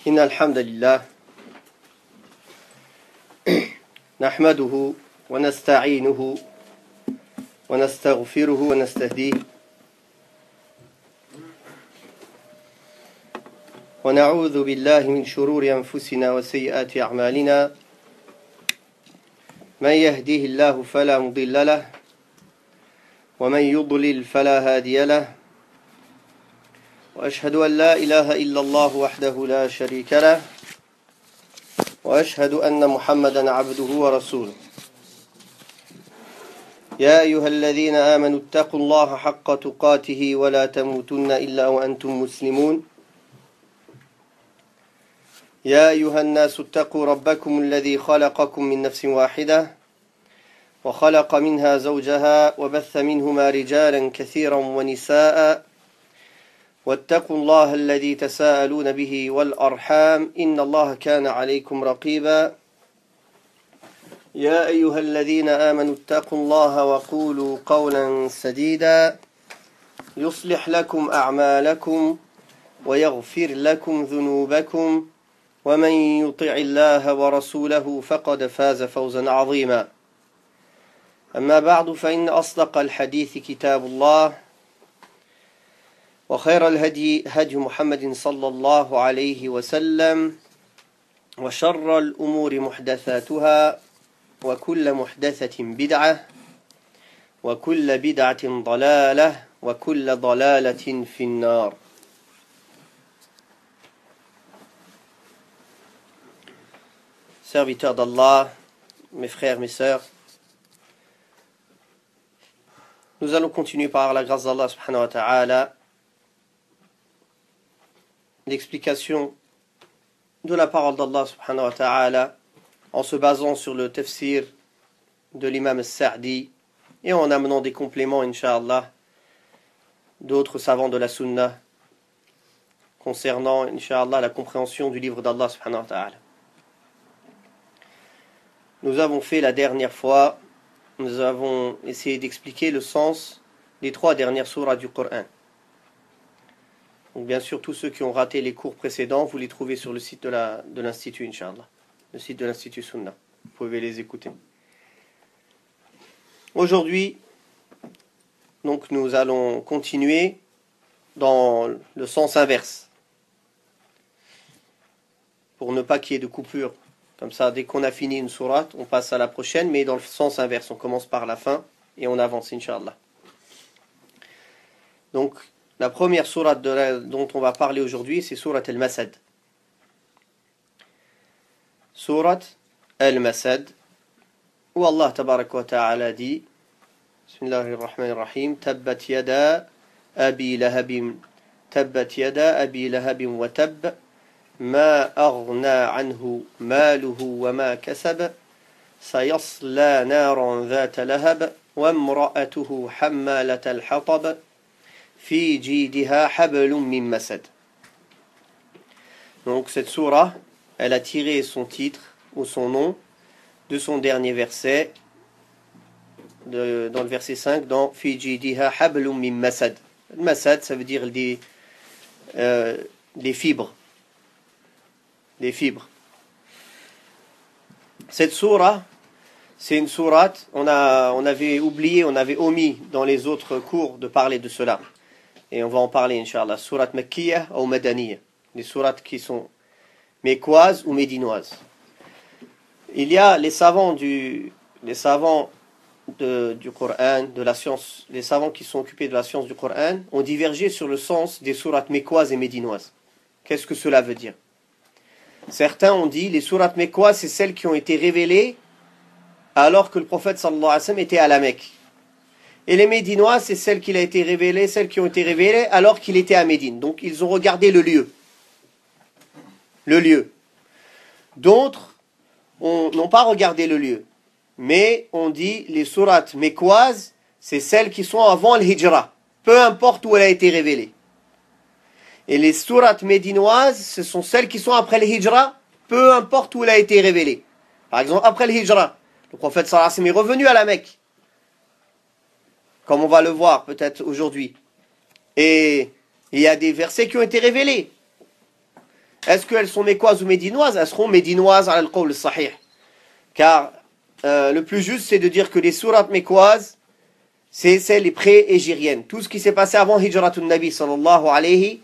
إن الحمد لله نحمده ونستعينه ونستغفره ونستهديه ونعوذ بالله من شرور أنفسنا وسيئات أعمالنا من يهديه الله فلا مضل له ومن يضلل فلا هادي له وأشهد أن لا إله إلا الله وحده لا شريك له وأشهد أن محمدا عبده ورسوله يا أيها الذين آمنوا اتقوا الله حق تقاته ولا تموتن إلا وأنتم مسلمون يا أيها الناس اتقوا ربكم الذي خلقكم من نفس واحدة وخلق منها زوجها وبث منهما رجالا كثيرا ونساء واتقوا الله الذي تساءلون به والأرحام إن الله كان عليكم رقيبا يا أيها الذين آمنوا اتقوا الله وقولوا قولا سديدا يصلح لكم أعمالكم ويغفر لكم ذنوبكم ومن يطع الله ورسوله فقد فاز فوزا عظيما أما بعد فإن أصدق الحديث كتاب الله وخير الهدي هدي محمد صلى الله عليه وسلم وشر الأمور محدثاتها وكل محدثة بدعة وكل بدعة ضلالة وكل ضلالة في النار. Serviteurs d'Allah, mes frères, mes sœurs, nous allons continuer par la grâce d'Allah subhanahu wa ta'ala l'explication de la parole d'Allah subhanahu wa ta'ala en se basant sur le tafsir de l'imam al-Sa'di et en amenant des compléments, incha'Allah, d'autres savants de la sunna concernant, incha'Allah, la compréhension du livre d'Allah subhanahu wa ta'ala. Nous avons fait la dernière fois, nous avons essayé d'expliquer le sens des 3 dernières sourates du Coran. Donc bien sûr, tous ceux qui ont raté les cours précédents, vous les trouvez sur le site de l'Institut, Inch'Allah. Le site de l'Institut Sunna. Vous pouvez les écouter. Aujourd'hui, donc nous allons continuer dans le sens inverse. Pour ne pas qu'il y ait de coupure. Comme ça, dès qu'on a fini une sourate, on passe à la prochaine, mais dans le sens inverse. On commence par la fin et on avance, Inch'Allah. Donc, la première sourate dont on va parler aujourd'hui, c'est sourate al-Masad. Sourate al-Masad, où Allah tabaraka wa ta'ala dit, Bismillahirrahmanirrahim, Tabbat yada abi lahabim, Tabbat yada abi lahabim wa tab, ma aghna anhu maluhu wa ma kasab, sayasla naran dhata lahab, wa imra'atuhu hammalat al-hatab, fi jidiha hablum min masad. Donc cette sourate, elle a tiré son titre ou son nom de son dernier verset, dans le verset 5, dans fi jidiha hablum min masad. Masad, ça veut dire des fibres. Des fibres. Cette sourate, c'est une sourate, on avait oublié, on avait omis dans les autres cours de parler de cela. Et on va en parler, Inch'Allah. Sourate Makkiyah ou Madaniyah. Les sourates qui sont mécoises ou médinoises. Il y a les savants du Coran, de la science, les savants qui sont occupés de la science du Coran, ont divergé sur le sens des sourates mécoises et médinoises. Qu'est-ce que cela veut dire? Certains ont dit, les sourates mécoises, c'est celles qui ont été révélées alors que le prophète sallallahu alayhi wa sallam était à la Mecque. Et les Médinoises, c'est celles qui ont été révélées alors qu'il était à Médine. Donc ils ont regardé le lieu. Le lieu. D'autres n'ont pas regardé le lieu. Mais on dit les sourates mécoises, c'est celles qui sont avant le hijra. Peu importe où elle a été révélée. Et les sourates médinoises, ce sont celles qui sont après le hijra, peu importe où elle a été révélée. Par exemple, après le hijra, le prophète sallallahu alayhi wa sallam est revenu à la Mecque. Comme on va le voir peut-être aujourd'hui. Et il y a des versets qui ont été révélés. Est-ce qu'elles sont mécoises ou médinoises? Elles seront médinoises à al-qawl sahih. Car le plus juste, c'est de dire que les sourates mécoises, c'est les pré-égériennes. Tout ce qui s'est passé avant Hijratun Nabi sallallahu alayhi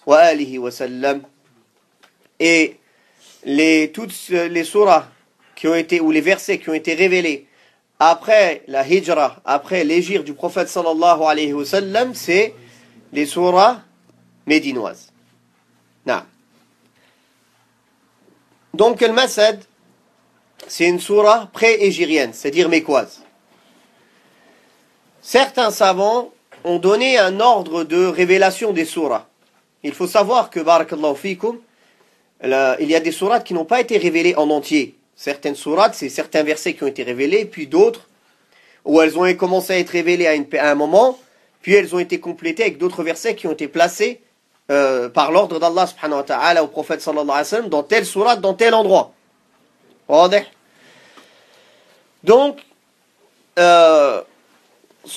wa alihi wa sallam. Et toutes les sourates qui ont été, ou les versets qui ont été révélés après la hijra, après l'égir du prophète sallallahu alayhi wa sallam, c'est les sourates médinoises. Non. Donc, le Masad, c'est une sourate pré-égérienne, c'est-à-dire mécoise. Certains savants ont donné un ordre de révélation des sourates. Il faut savoir que, barakallahu fikum, il y a des sourates qui n'ont pas été révélées en entier. Certaines sourates, c'est certains versets qui ont été révélés, puis d'autres où elles ont commencé à être révélées à un moment, puis elles ont été complétées avec d'autres versets qui ont été placés par l'ordre d'Allah subhanahu wa ta'ala au prophète sallallahu alayhi wa sallam dans telle sourate, dans tel endroit. Donc,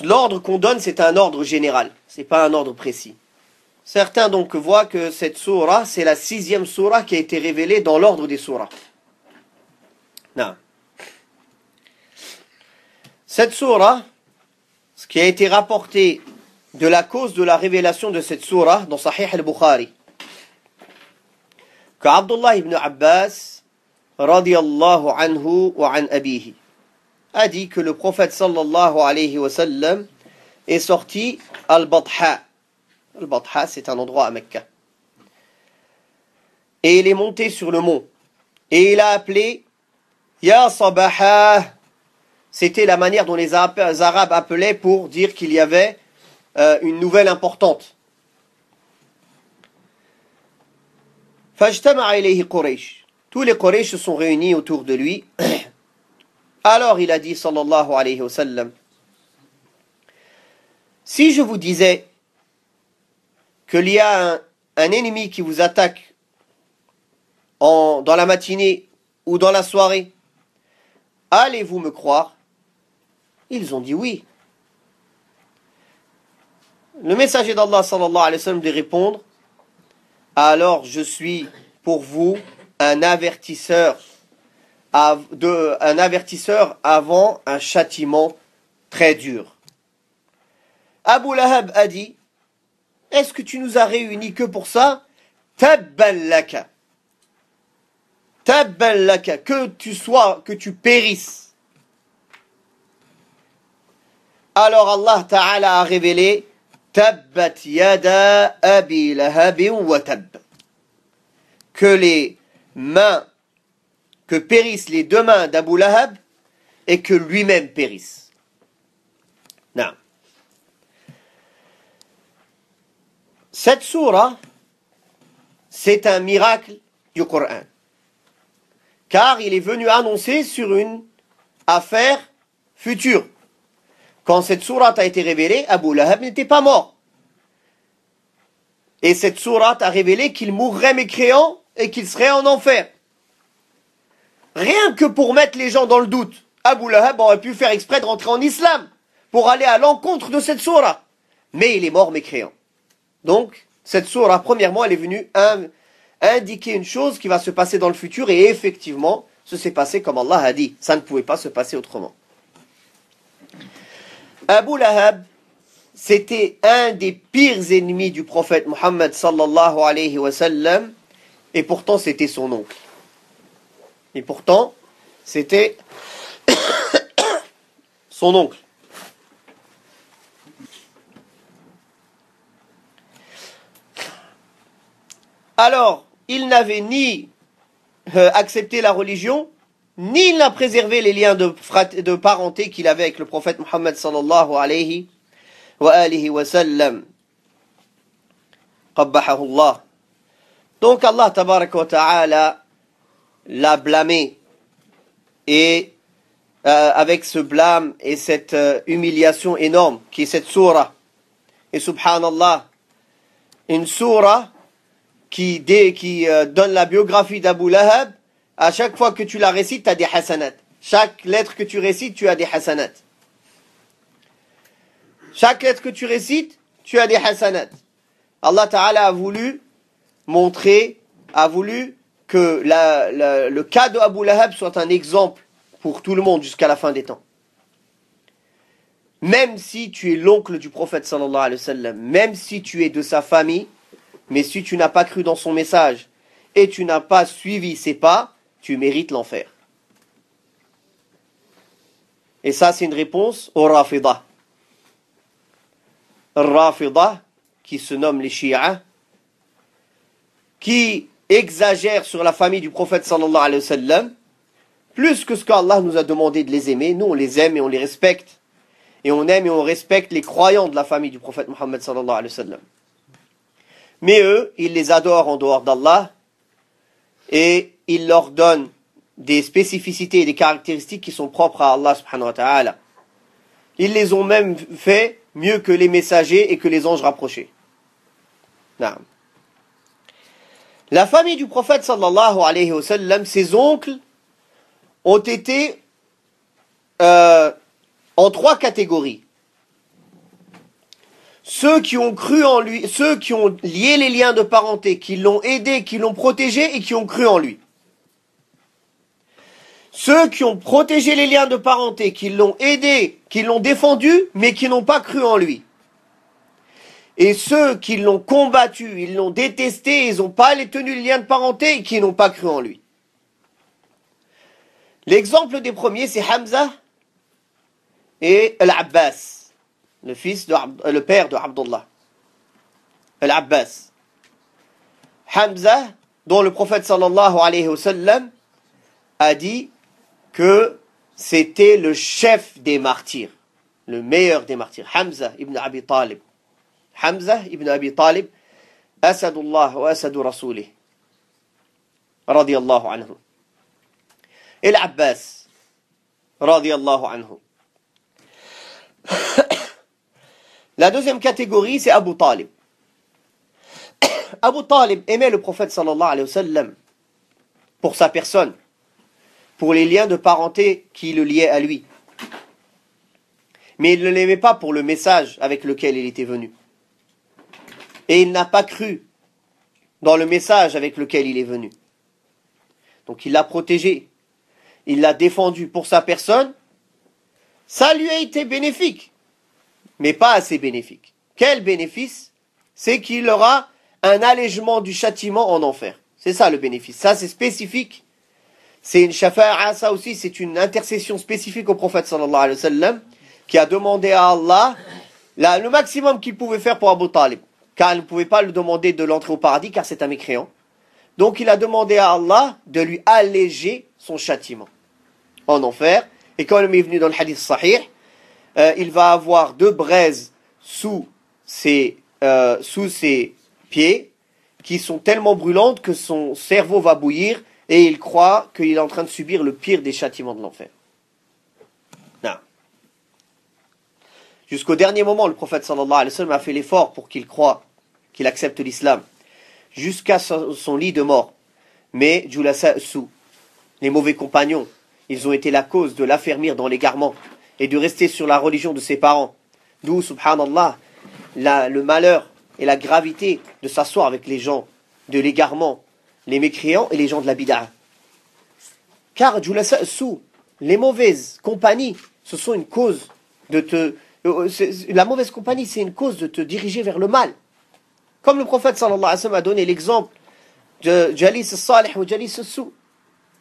l'ordre qu'on donne, c'est un ordre général, c'est pas un ordre précis. Certains donc voient que cette sourate, c'est la 6e sourate qui a été révélée dans l'ordre des sourates. Non. Cette sourate, ce qui a été rapporté de la cause de la révélation de cette sourate dans Sahih al-Bukhari, que Abdullah ibn Abbas, radiyallahu anhu wa an abihi, a dit que le prophète sallallahu alayhi wa sallam est sorti al-Batha. Al-Batha, c'est un endroit à Mecca. Et il est monté sur le mont. Et il a appelé Ya Sabaha. C'était la manière dont les Arabes appelaient pour dire qu'il y avait une nouvelle importante. Fajtama'a ilayhi Quraysh. Tous les Quraysh se sont réunis autour de lui. Alors il a dit sallallahu alayhi wa sallam, si je vous disais qu'il y a un ennemi qui vous attaque dans la matinée ou dans la soirée, allez-vous me croire? Ils ont dit oui. Le messager d'Allah sallallahu alayhi wa sallam de répondre, alors je suis pour vous un avertisseur avant un châtiment très dur. Abu Lahab a dit, est-ce que tu nous as réunis que pour ça? Tabban laka. Tabban laka. Que tu périsses. Alors Allah Ta'ala a révélé, Tabbat yada abi lahabin wa tab. Que périssent les deux mains d'Abu Lahab et que lui-même périsse. Non. Cette sourate, c'est un miracle du Coran. Car il est venu annoncer sur une affaire future. Quand cette sourate a été révélée, Abu Lahab n'était pas mort. Et cette sourate a révélé qu'il mourrait mécréant et qu'il serait en enfer. Rien que pour mettre les gens dans le doute, Abu Lahab aurait pu faire exprès de rentrer en islam pour aller à l'encontre de cette sourate. Mais il est mort mécréant. Donc, cette sourate, premièrement, elle est venue indiquer une chose qui va se passer dans le futur et effectivement, ce s'est passé comme Allah a dit. Ça ne pouvait pas se passer autrement. Abu Lahab, c'était un des pires ennemis du prophète Muhammad sallallahu alayhi wa sallam et pourtant c'était son oncle. Et pourtant, c'était son oncle. Alors, il n'avait ni accepté la religion, ni il n'a préservé les liens de parenté qu'il avait avec le prophète Muhammad sallallahu alayhi wa alihi wa sallam. Qabbahahu Allah. Donc Allah tabaraka wa ta'ala l'a blâmé. Et avec ce blâme et cette humiliation énorme qui est cette sourate. Et subhanallah, une sourate qui donne la biographie d'Abu Lahab, à chaque fois que tu la récites, tu as des hasanat. Chaque lettre que tu récites, tu as des hasanat. Chaque lettre que tu récites, tu as des hasanat. Allah Ta'ala a voulu montrer a voulu que le cas de Abu Lahab soit un exemple pour tout le monde jusqu'à la fin des temps. Même si tu es l'oncle du prophète sallallahu alayhi wa sallam, même si tu es de sa famille, mais si tu n'as pas cru dans son message et tu n'as pas suivi ses pas, tu mérites l'enfer. Et ça, c'est une réponse aux Rafidah. Rafidah, qui se nomment les Shia, qui exagèrent sur la famille du prophète sallallahu alayhi wa sallam, plus que ce qu'Allah nous a demandé de les aimer. Nous, on les aime et on les respecte. Et on aime et on respecte les croyants de la famille du prophète Mohammed sallallahu alayhi wa sallam. Mais eux, ils les adorent en dehors d'Allah et ils leur donnent des spécificités et des caractéristiques qui sont propres à Allah subhanahu wa ta'ala. Ils les ont même fait mieux que les messagers et que les anges rapprochés. Naam. La famille du prophète sallallahu alayhi wa sallam, ses oncles, ont été en trois catégories. Ceux qui ont cru en lui, ceux qui ont lié les liens de parenté, qui l'ont aidé, qui l'ont protégé et qui ont cru en lui. Ceux qui ont protégé les liens de parenté, qui l'ont aidé, qui l'ont défendu, mais qui n'ont pas cru en lui. Et ceux qui l'ont combattu, ils l'ont détesté, ils n'ont pas tenu les liens de parenté et qui n'ont pas cru en lui. L'exemple des premiers, c'est Hamza et Al-Abbas, le père de Abdullah. Al-Abbas. Hamza, dont le prophète sallallahu alayhi wa sallam a dit que c'était le chef des martyrs, le meilleur des martyrs. Hamza ibn Abi Talib. Hamza ibn Abi Talib, Asadullah wa Asadu Rasoulih. Radiyallahu anhu. Et l'Abbas, radiyallahu anhu. La deuxième catégorie, c'est Abu Talib. Abu Talib aimait le prophète sallallahu alayhi wa sallam pour sa personne, pour les liens de parenté qui le liaient à lui. Mais il ne l'aimait pas pour le message avec lequel il était venu. Et il n'a pas cru dans le message avec lequel il est venu. Donc il l'a protégé. Il l'a défendu pour sa personne. Ça lui a été bénéfique. Mais pas assez bénéfique. Quel bénéfice? C'est qu'il aura un allègement du châtiment en enfer. C'est ça le bénéfice. Ça c'est spécifique. C'est une shafa'a, ça aussi c'est une intercession spécifique au prophète sallallahu alayhi wa sallam qui a demandé à Allah le maximum qu'il pouvait faire pour Abu Talib. Car il ne pouvait pas lui demander de l'entrer au paradis car c'est un mécréant. Donc il a demandé à Allah de lui alléger son châtiment en enfer. Et comme il est venu dans le hadith sahih, il va avoir 2 braises sous ses pieds qui sont tellement brûlantes que son cerveau va bouillir et il croit qu'il est en train de subir le pire des châtiments de l'enfer. Non. Jusqu'au dernier moment, le prophète sallallahu alayhi wa sallam a fait l'effort pour qu'il croie, qu'il accepte l'islam, jusqu'à son lit de mort. Mais Julasa Sou, les mauvais compagnons, ils ont été la cause de l'affermir dans l'égarement et de rester sur la religion de ses parents. D'où, subhanallah, le malheur et la gravité de s'asseoir avec les gens de l'égarement, les mécréants et les gens de la bid'a. Car Julasa Sou, les mauvaises compagnies, ce sont une cause de la mauvaise compagnie, c'est une cause de te diriger vers le mal. Comme le prophète sallallahu alayhi wa sallam a donné l'exemple de Jalis al-Salih ou Jalis al-Sou,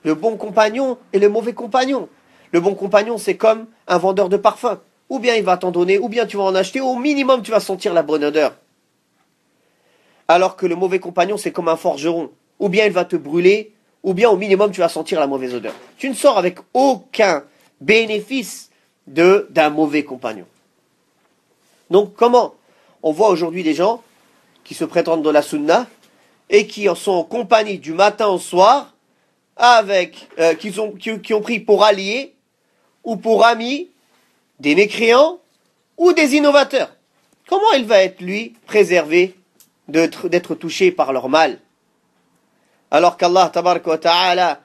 le bon compagnon et le mauvais compagnon. Le bon compagnon, c'est comme un vendeur de parfum. Ou bien il va t'en donner, ou bien tu vas en acheter, au minimum tu vas sentir la bonne odeur. Alors que le mauvais compagnon, c'est comme un forgeron. Ou bien il va te brûler, ou bien au minimum tu vas sentir la mauvaise odeur. Tu ne sors avec aucun bénéfice d'un mauvais compagnon. Donc comment on voit aujourd'hui des gens qui se prétendent de la sunna et qui en sont en compagnie du matin au soir avec qui ont pris pour alliés ou pour amis des mécréants ou des innovateurs. Comment il va être lui préservé d'être touché par leur mal, alors qu'Allah tabaraka wa ta'ala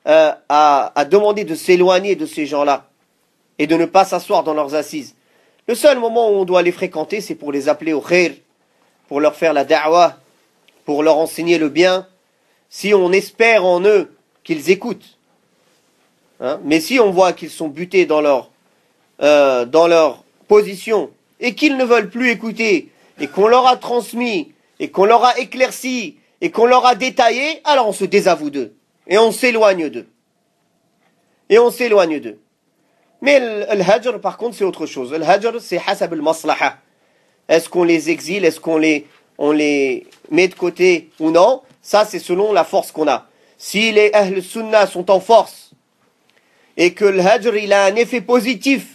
a demandé de s'éloigner de ces gens-là et de ne pas s'asseoir dans leurs assises. Le seul moment où on doit les fréquenter, c'est pour les appeler au khair, pour leur faire la da'wah, pour leur enseigner le bien, si on espère en eux qu'ils écoutent. Hein, mais si on voit qu'ils sont butés dans leur position et qu'ils ne veulent plus écouter et qu'on leur a transmis et qu'on leur a éclairci et qu'on leur a détaillé, alors on se désavoue d'eux et on s'éloigne d'eux. Et on s'éloigne d'eux. Mais le hajr, par contre, c'est autre chose. Le hajr, c'est hasab al-maslaha. Est-ce qu'on les exile, est-ce qu'on on les met de côté ou non? Ça, c'est selon la force qu'on a. Si les ahl sunnah sont en force et que le hajr, il a un effet positif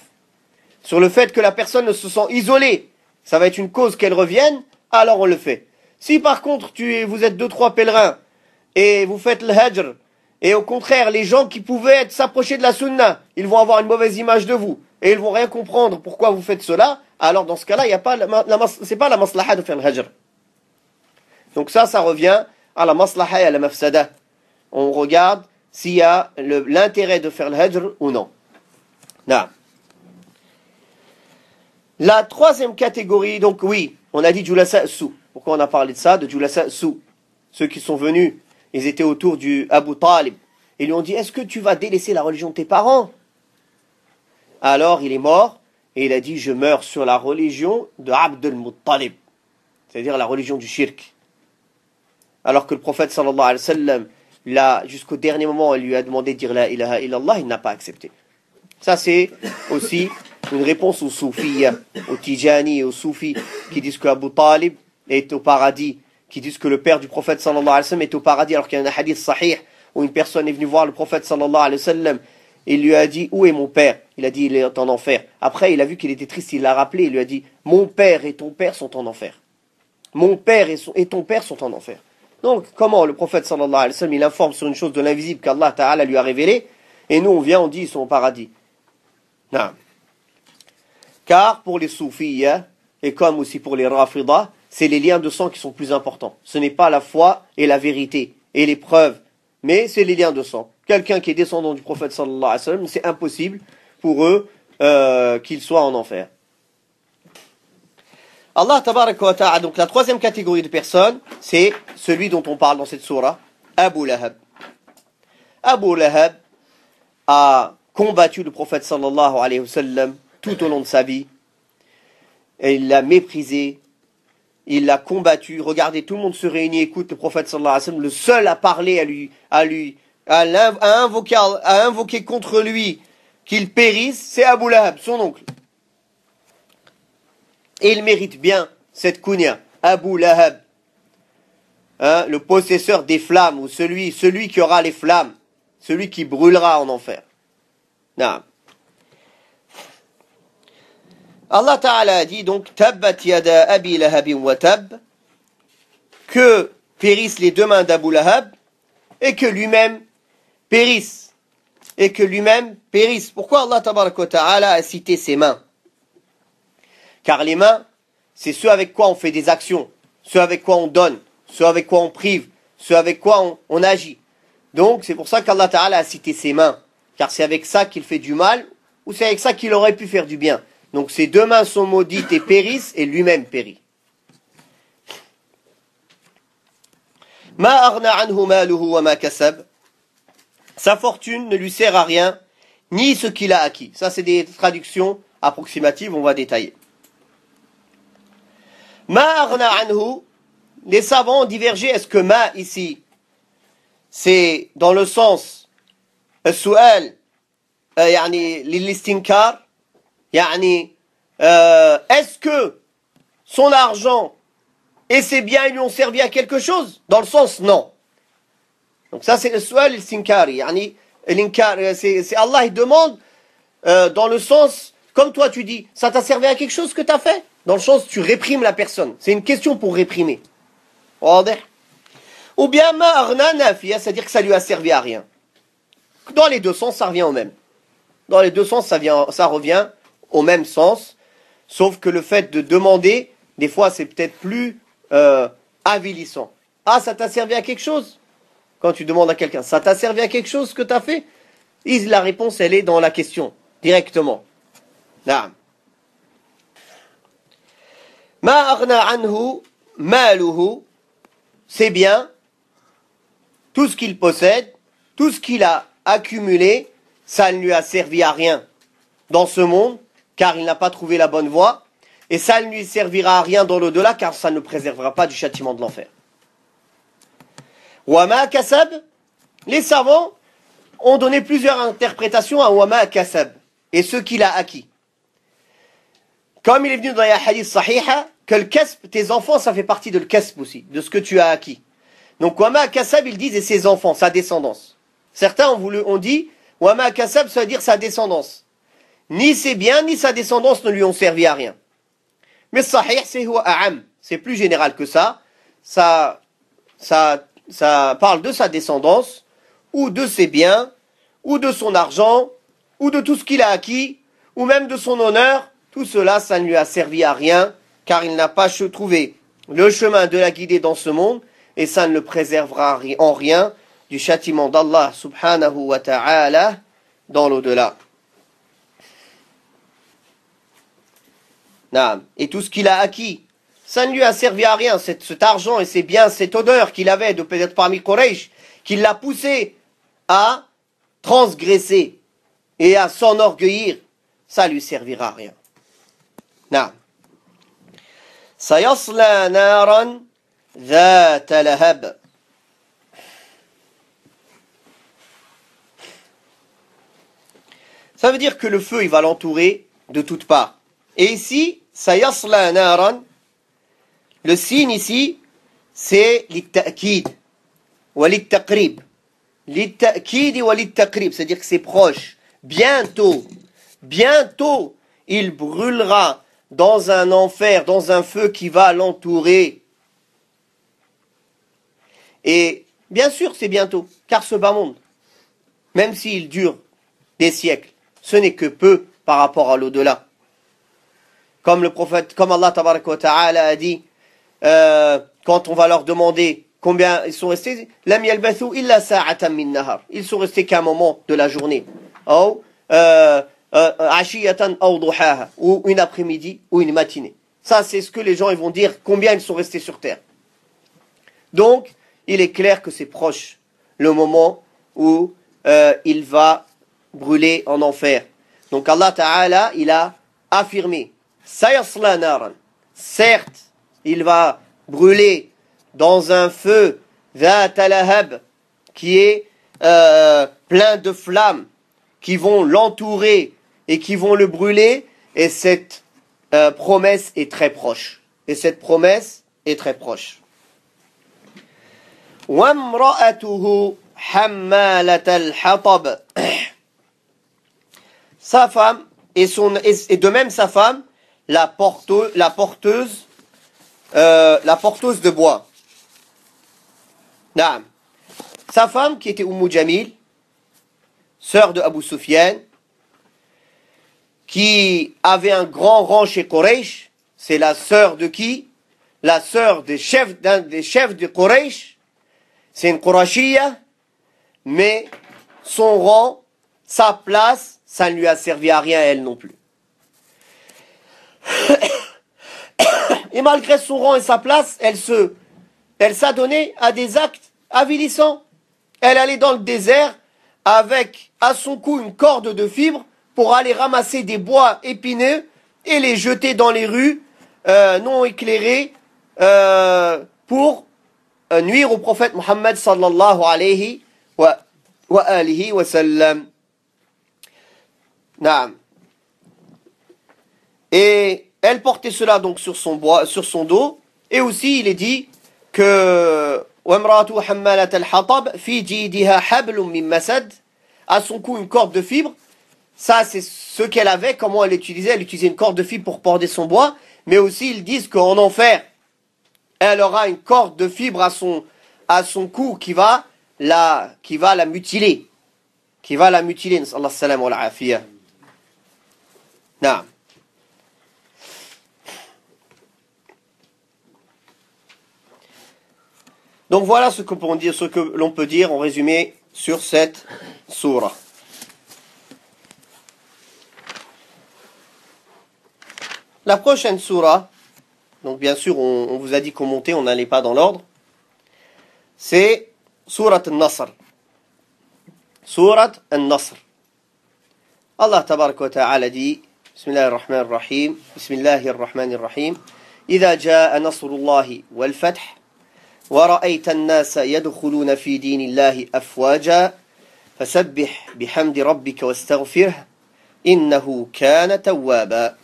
sur le fait que la personne ne se sent isolée, ça va être une cause qu'elle revienne, alors on le fait. Si par contre, vous êtes 2-3 pèlerins et vous faites le hajr, et au contraire, les gens qui pouvaient s'approcher de la sunna, ils vont avoir une mauvaise image de vous. Et ils vont rien comprendre pourquoi vous faites cela. Alors dans ce cas-là, il y a pas c'est pas la maslaha de faire le hajr. Donc ça revient à la maslaha et à la mafsada. On regarde s'il y a l'intérêt de faire le hajr ou non. Non. La troisième catégorie, donc oui, on a dit Julasa Sou. Pourquoi on a parlé de ça? De Julasa Sou. Ceux qui sont venus, ils étaient autour du Abu Talib. Ils lui ont dit, est-ce que tu vas délaisser la religion de tes parents? Alors il est mort, et il a dit, je meurs sur la religion de Abd al-Muttalib. C'est-à-dire la religion du shirk. Alors que le prophète sallallahu alayhi wa sallam, là, jusqu'au dernier moment, il lui a demandé de dire la ilaha illallah, il n'a pas accepté. Ça c'est aussi une réponse aux soufis, aux tijani et aux soufis qui disent que Abu Talib est au paradis, qui disent que le père du prophète sallallahu alayhi wa sallam est au paradis, alors qu'il y a un hadith sahih où une personne est venue voir le prophète sallallahu alayhi wa sallam, et il lui a dit, où est mon père? Il a dit, il est en enfer. Après, il a vu qu'il était triste, il l'a rappelé, il lui a dit, mon père et ton père sont en enfer. Mon père et ton père sont en enfer. Donc, comment le prophète sallallahu alayhi wa sallam, il informe sur une chose de l'invisible qu'Allah ta'ala lui a révélé, et nous on vient, on dit, ils sont au paradis. Non. Car pour les soufis, et comme aussi pour les rafidah, c'est les liens de sang qui sont plus importants. Ce n'est pas la foi et la vérité et les preuves, mais c'est les liens de sang. Quelqu'un qui est descendant du prophète sallallahu alayhi wa sallam, c'est impossible pour eux qu'il soit en enfer. Allah tabaraka wa ta'ala, donc la troisième catégorie de personnes, c'est celui dont on parle dans cette sourate, Abu Lahab. Abu Lahab a combattu le prophète sallallahu alayhi wa sallam tout au long de sa vie. Et il l'a méprisé, il l'a combattu. Regardez, tout le monde se réunit, écoute le prophète sallallahu alayhi wa sallam, le seul à parler, à invoquer contre lui qu'il périsse, c'est Abu Lahab, son oncle. Et il mérite bien cette kunya, Abu Lahab, hein, le possesseur des flammes, ou celui qui aura les flammes, celui qui brûlera en enfer. Non. Allah Ta'ala a dit donc, Tabbat yada Abi Lahabin wa tab, que périssent les deux mains d'Abu Lahab, et que lui-même périsse. Et que lui-même périsse. Pourquoi Allah Ta'ala a cité ses mains? Car les mains, c'est ce avec quoi on fait des actions, ce avec quoi on donne, ce avec quoi on prive, ce avec quoi on agit. Donc c'est pour ça qu'Allah Ta'ala a cité ses mains. Car c'est avec ça qu'il fait du mal, ou c'est avec ça qu'il aurait pu faire du bien. Donc ses deux mains sont maudites et périssent, et lui-même périt. Ma arna anhu maluhu wa ma kasab. Sa fortune ne lui sert à rien, ni ce qu'il a acquis. Ça c'est des traductions approximatives, on va détailler. Ma arna anhu, les savants ont divergé, est-ce que ma ici, c'est dans le sens السؤال يعني للاستنكار يعني est-ce que son argent et ses biens ils lui ont servi à quelque chose? Dans le sens non. Donc ça c'est le su'al al-istinkari, يعني l'inkar, c'est Allah il demande dans le sens comme toi tu dis, ça t'a servi à quelque chose que tu as fait? Dans le sens tu réprimes la personne. C'est une question pour réprimer. Ou bien ma arna nafiya, c'est-à-dire que ça lui a servi à rien. Dans les deux sens, ça revient au même. Dans les deux sens, ça revient au même sens. Sauf que le fait de demander, des fois, c'est peut-être plus avilissant. Ah, ça t'a servi à quelque chose? Quand tu demandes à quelqu'un, ça t'a servi à quelque chose ce que tu as fait? La réponse, elle est dans la question, directement. Naam. Ma aghna anhu maluhu, c'est bien. tout ce qu'il possède, tout ce qu'il a accumulé, ça ne lui a servi à rien dans ce monde, car il n'a pas trouvé la bonne voie, et ça ne lui servira à rien dans l'au-delà, car ça ne le préservera pas du châtiment de l'enfer. Wama kasab, les savants ont donné plusieurs interprétations à Wama kasab, et ce qu'il a acquis. Comme il est venu dans les hadiths sahiha, que le kasb, tes enfants, ça fait partie de le kasb aussi, de ce que tu as acquis. Donc Wama kasab, ils disent, et ses enfants, sa descendance. Certains ont dit, Wama kasab, ça veut dire sa descendance. Ni ses biens, ni sa descendance ne lui ont servi à rien. Mais sahih, c'est huwa a'am. C'est plus général que ça. Ça parle de sa descendance, ou de ses biens, ou de son argent, ou de tout ce qu'il a acquis, ou même de son honneur. Tout cela, ça ne lui a servi à rien, car il n'a pas trouvé le chemin de la guider dans ce monde, et ça ne le préservera en rien du châtiment d'Allah subhanahu wa ta'ala dans l'au-delà. Et tout ce qu'il a acquis, ça ne lui a servi à rien, cet argent et ces biens, cette honneur qu'il avait de peut-être parmi Quraysh, qui l'a poussé à transgresser et à s'enorgueillir, ça lui servira à rien. Sayasla naran dhata lahab. Ça veut dire que le feu, il va l'entourer de toutes parts. Et ici, sayasla naran, le signe ici, c'est litta'kid wa littaqrib. Litta'kid wa littaqrib, c'est-à-dire que c'est proche. Bientôt, il brûlera dans un enfer, dans un feu qui va l'entourer. Et bien sûr, c'est bientôt, car ce bas monde, même s'il dure des siècles, ce n'est que peu par rapport à l'au-delà. Comme le prophète, comme Allah tabaraka wa ta'ala a dit, quand on va leur demander combien ils sont restés, lam yalbathu illa sa'atan min nahar. Ils sont restés qu'un moment de la journée. Ashiyatan aw duhaha, ou une après-midi ou une matinée. Ça, c'est ce que les gens ils vont dire, combien ils sont restés sur terre. Donc, il est clair que c'est proche le moment où il va brûler en enfer. Donc Allah Ta'ala, il a affirmé, sayasla naran, certes, il va brûler dans un feu dhata lahab, qui est plein de flammes, qui vont l'entourer et qui vont le brûler, et cette promesse est très proche. Et cette promesse est très proche. وَامْرَأَتُهُ حَمَّالَةَ الْحَطَبِ. Sa femme, et de même sa femme, la porteuse de bois. Naam. Sa femme, qui était Jamil, sœur de Abu Sufyan, qui avait un grand rang chez Quraysh, c'est la sœur de qui? La sœur d'un des chefs de Quraysh. C'est une Qurashiyya, mais son rang, sa place, ça ne lui a servi à rien, elle non plus. Et malgré son rang et sa place, elle s'adonnait à des actes avilissants. Elle allait dans le désert avec à son cou une corde de fibres pour aller ramasser des bois épineux et les jeter dans les rues non éclairées pour nuire au prophète Muhammad sallallahu alayhi wa alihi wa sallam. Naam. Et elle portait cela donc sur son dos. Et aussi il est dit que وَامْرَأَتُهُ حَمَّالَةَ الْحَطَبِ فِي جِيدِهَا حَبْلٌ مِّن مَّسَدٍ. À son cou une corde de fibre. Ça c'est ce qu'elle avait, comment elle utilisait. Elle utilisait une corde de fibre pour porter son bois. Mais aussi ils disent qu'en enfer, elle aura une corde de fibre à son cou qui va la mutiler. Qui va la mutiler. Nas'Allah salam wa l'afiyah. Naam. Donc voilà ce que l'on peut dire en résumé sur cette sourate. La prochaine sourate, donc bien sûr on vous a dit qu'on montait, on n'allait pas dans l'ordre, c'est Surat al-Nasr. Surat al-Nasr. Allah tabarak wa ta'ala dit, Bismillahir-Rahmanir-Rahim, Bismillahir-Rahmanir-Rahim, إذا جاء نصر الله والفتح ورأيت الناس يدخلون في دين الله أفواجا فسبح بحمد ربك واستغفره إنه كان توابا.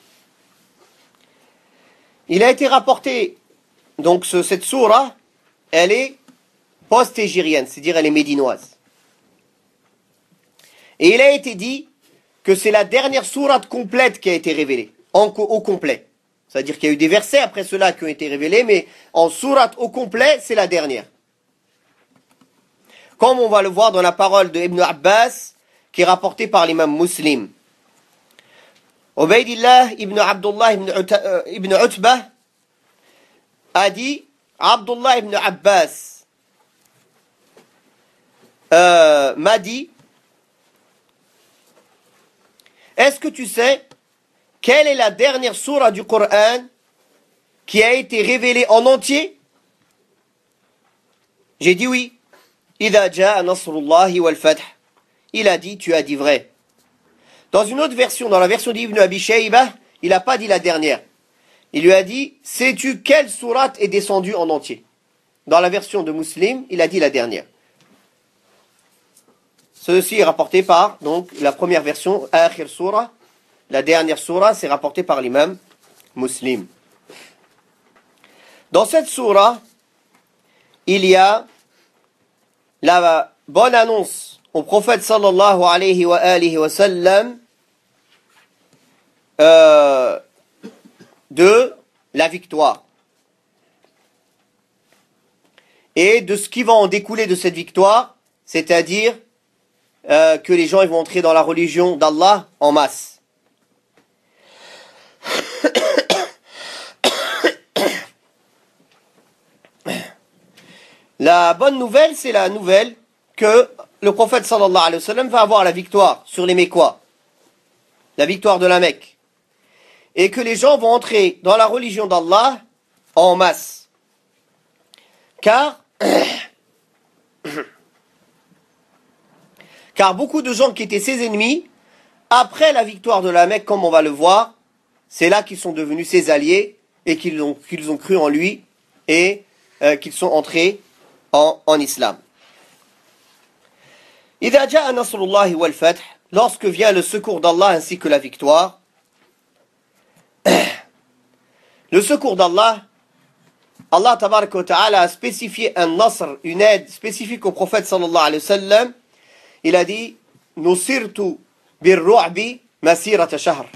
Il a été rapporté, donc cette sourate, elle est post-égérienne, c'est-à-dire elle est médinoise. Et il a été dit que c'est la dernière sourate complète qui a été révélée, au complet. C'est-à-dire qu'il y a eu des versets après cela qui ont été révélés, mais en sourate au complet, c'est la dernière. Comme on va le voir dans la parole de Ibn Abbas, qui est rapportée par l'imam Muslim. Ubaydillah ibn Abdullah ibn Utbah a dit, Abdullah ibn Abbas m'a dit, est-ce que tu sais quelle est la dernière sourate du Coran qui a été révélée en entier? J'ai dit oui. إِذَا جَاءَ نَصْرُ اللَّهِ وَالْفَتْحِ. Il a dit, tu as dit vrai. Dans une autre version, dans la version d'Ibn Abi Shaybah, il n'a pas dit la dernière. Il lui a dit, sais-tu quelle sourate est descendue en entier? Dans la version de Muslim, il a dit la dernière. Ceci est rapporté par, donc, la première version, Akhir Surah. La dernière surah, c'est rapporté par l'imam Muslim. Dans cette surah, il y a la bonne annonce au prophète sallallahu alayhi wa sallam de la victoire. Et de ce qui va en découler de cette victoire, c'est-à-dire que les gens ils vont entrer dans la religion d'Allah en masse. La bonne nouvelle, c'est la nouvelle que le prophète sallallahu alayhi wa sallam va avoir la victoire sur les Mécois, la victoire de la Mecque, et que les gens vont entrer dans la religion d'Allah en masse. Car beaucoup de gens qui étaient ses ennemis, après la victoire de la Mecque, comme on va le voir, c'est là qu'ils sont devenus ses alliés et qu'ils ont cru en lui et qu'ils sont entrés en islam. إِذَا جَاءَ نَصْرُ اللَّهِ وَالْفَتْحِ. Lorsque vient le secours d'Allah ainsi que la victoire. Le secours d'Allah, Allah tabaraka wa ta'ala a spécifié un nasr, une aide spécifique au prophète sallallahu alayhi wa sallam. Il a dit, Nusirtu bir-ru'bi masirata shahr.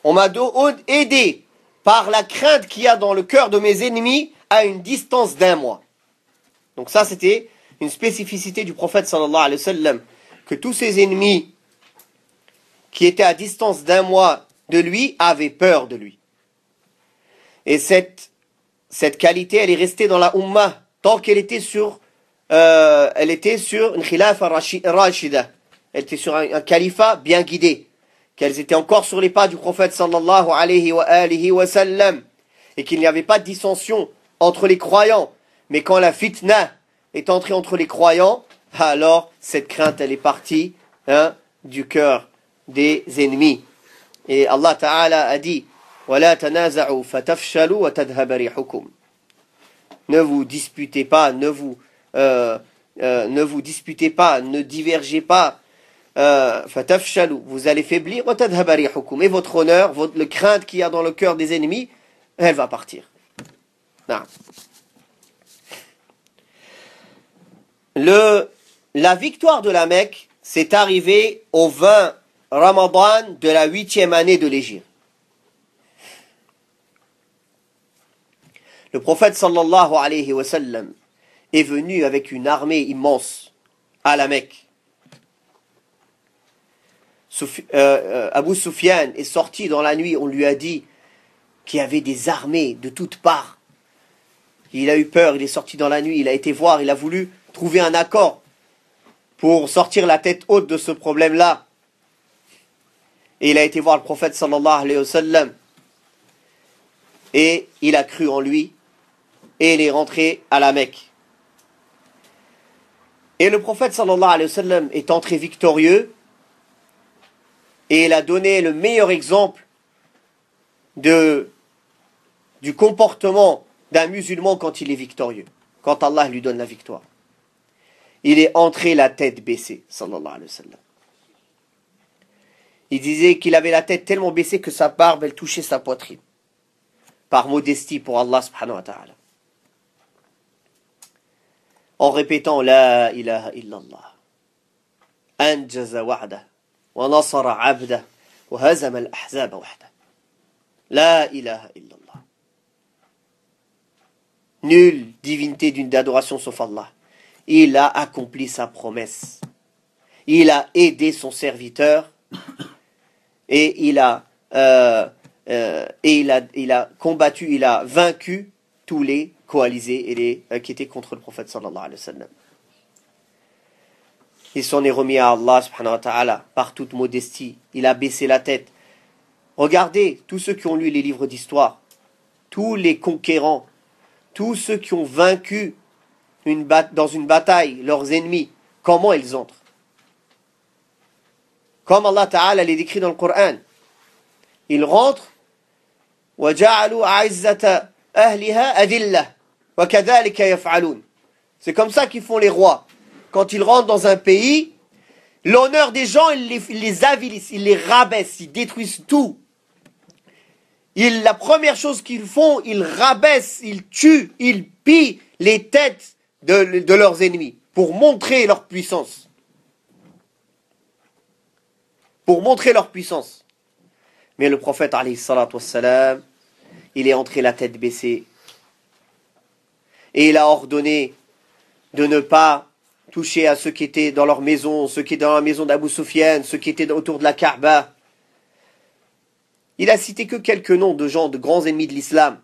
On m'a aidé par la crainte qu'il y a dans le cœur de mes ennemis à une distance d'un mois. Donc ça, c'était une spécificité du prophète sallallahu alayhi wa sallam, que tous ses ennemis qui étaient à distance d'un mois de lui avaient peur de lui. Et cette qualité, elle est restée dans la Ummah tant qu'elle était sur une khilafa rashida. Elle était sur un califat bien guidé. Qu'elles étaient encore sur les pas du prophète sallallahu alayhi wa sallam. Et qu'il n'y avait pas de dissension entre les croyants. Mais quand la fitna est entrée entre les croyants, alors cette crainte, elle est partie du cœur des ennemis. Et Allah Ta'ala a dit, وَلَا تَنَازَعُوا فَتَفْشَلُوا وَتَذْهَبَ رِيحُكُمْ. Ne vous disputez pas, ne vous disputez pas, ne divergez pas. فَتَفْشَلُوا. Vous allez faiblir. وَتَذْهَبَ رِيحُكُمْ. Et votre honneur, le crainte qu'il y a dans le cœur des ennemis, elle va partir. Non. La victoire de la Mecque s'est arrivée au 20 Ramadan de la 8e année de l'Hégire. Le prophète sallallahu alayhi wa sallam est venu avec une armée immense à la Mecque. Abu Sufyan est sorti dans la nuit, on lui a dit qu'il y avait des armées de toutes parts. Il a eu peur, il est sorti dans la nuit, il a été voir, il a voulu trouver un accord pour sortir la tête haute de ce problème-là. Et il a été voir le prophète sallallahu alayhi wa sallam. Et il a cru en lui. Et il est rentré à la Mecque. Et le prophète sallallahu alayhi wa sallam est entré victorieux et il a donné le meilleur exemple du comportement d'un musulman quand il est victorieux, quand Allah lui donne la victoire. Il est entré la tête baissée, sallallahu alayhi wa sallam. Il disait qu'il avait la tête tellement baissée que sa barbe, elle touchait sa poitrine. Par modestie pour Allah subhanahu wa ta'ala. En répétant La ilaha illallah. Anjaza wa'dah. Wa nasara abdah. Wa hazama al-ahzaba wahdah. La ilaha illallah. Nulle divinité d'une adoration sauf Allah. Il a accompli sa promesse. Il a aidé son serviteur. Et il a combattu, il a vaincu tous les coalisés et les qui étaient contre le prophète sallallahu alayhi wa sallam. Il s'en est remis à Allah subhanahu wa ta'ala par toute modestie. Il a baissé la tête. Regardez, tous ceux qui ont lu les livres d'histoire, tous les conquérants, tous ceux qui ont vaincu dans une bataille leurs ennemis, comment ils entrent? Comme Allah Ta'ala les décrit dans le Coran. Ils rentrent وَجَعَلُوا عَزَّةَ أَهْلِهَا أَذِلَّةً وَكَذَلِكَ يَفْعَلُونَ. C'est comme ça qu'ils font les rois. Quand ils rentrent dans un pays, l'honneur des gens, ils les avilissent, ils les rabaissent, ils détruisent tout. La première chose qu'ils font, ils rabaissent, ils tuent, ils pillent les têtes de leurs ennemis pour montrer leur puissance. Pour montrer leur puissance. Mais le prophète, alayhi salatu wassalam, il est entré la tête baissée. Et il a ordonné de ne pas toucher à ceux qui étaient dans leur maison, ceux qui étaient dans la maison d'Abu Sufyan, ceux qui étaient autour de la Kaaba. Il a cité que quelques noms de gens, de grands ennemis de l'islam,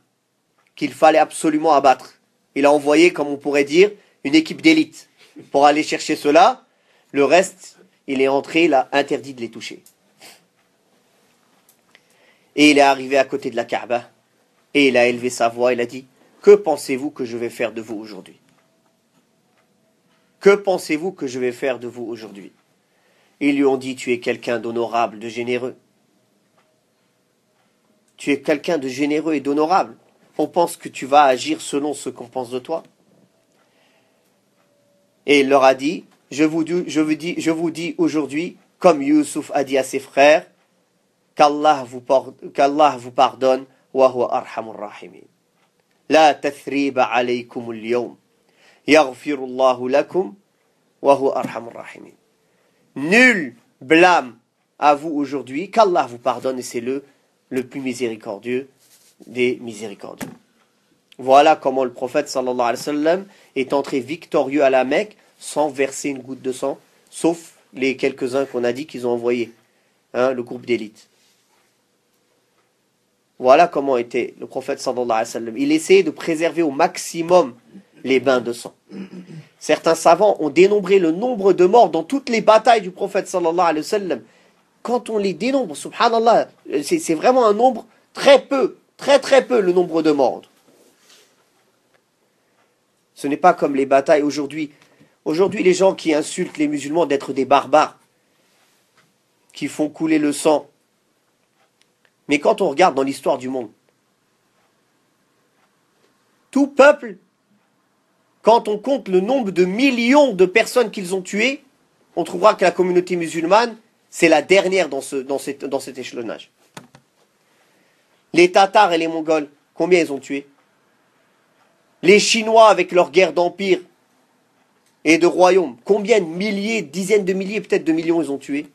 qu'il fallait absolument abattre. Il a envoyé, comme on pourrait dire, une équipe d'élite pour aller chercher cela. Le reste, il est entré, il a interdit de les toucher. Et il est arrivé à côté de la Kaaba. Et il a élevé sa voix, il a dit, que pensez-vous que je vais faire de vous aujourd'hui? Que pensez-vous que je vais faire de vous aujourd'hui? Ils lui ont dit, tu es quelqu'un d'honorable, de généreux. Tu es quelqu'un de généreux et d'honorable. On pense que tu vas agir selon ce qu'on pense de toi. Et il leur a dit, je vous dis aujourd'hui, comme Youssouf a dit à ses frères, qu'Allah vous pardonne, wa huwa arhamur rahimin. La tathriba alaykum al-yawm. Yaghfirullahu lakum, wa huwa arhamur rahimin. Nul blâme à vous aujourd'hui, qu'Allah vous pardonne et c'est le plus miséricordieux des miséricordieux. Voilà comment le prophète sallallahu alayhi wa sallam est entré victorieux à la Mecque sans verser une goutte de sang, sauf les quelques-uns qu'on a dit qu'ils ont envoyés, le groupe d'élite. Voilà comment était le prophète sallallahu alayhi wa sallam. Il essayait de préserver au maximum les bains de sang. Certains savants ont dénombré le nombre de morts dans toutes les batailles du prophète sallallahu alayhi wa sallam. Quand on les dénombre, subhanallah, c'est vraiment un nombre très peu le nombre de morts. Ce n'est pas comme les batailles aujourd'hui. Aujourd'hui, les gens qui insultent les musulmans d'être des barbares, qui font couler le sang. Mais quand on regarde dans l'histoire du monde, tout peuple, quand on compte le nombre de millions de personnes qu'ils ont tuées, on trouvera que la communauté musulmane, c'est la dernière dans cet échelonnage. Les Tatars et les Mongols, combien ils ont tué? Les Chinois avec leur guerre d'empire et de royaume, combien de milliers, dizaines de milliers, peut-être de millions ils ont tué?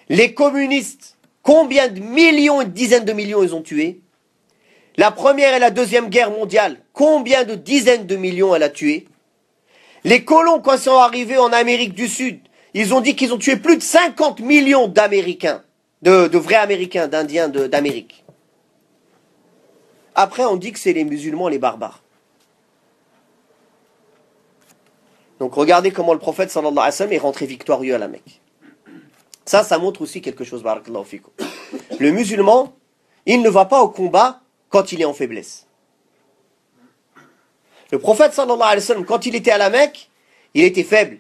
Les communistes, combien de millions et de dizaines de millions ils ont tué? La première et la deuxième guerre mondiale, combien de dizaines de millions elle a tué? Les colons, quand ils sont arrivés en Amérique du Sud, ils ont dit qu'ils ont tué plus de 50 millions d'Américains, de vrais Américains, d'Indiens d'Amérique. Après, on dit que c'est les musulmans, les barbares. Donc regardez comment le prophète sallallahu alayhi wa sallam est rentré victorieux à la Mecque. Ça montre aussi quelque chose, barakallahu fikum. Le musulman, il ne va pas au combat quand il est en faiblesse. Le prophète sallallahu alayhi wa sallam, quand il était à la Mecque, Il était faible.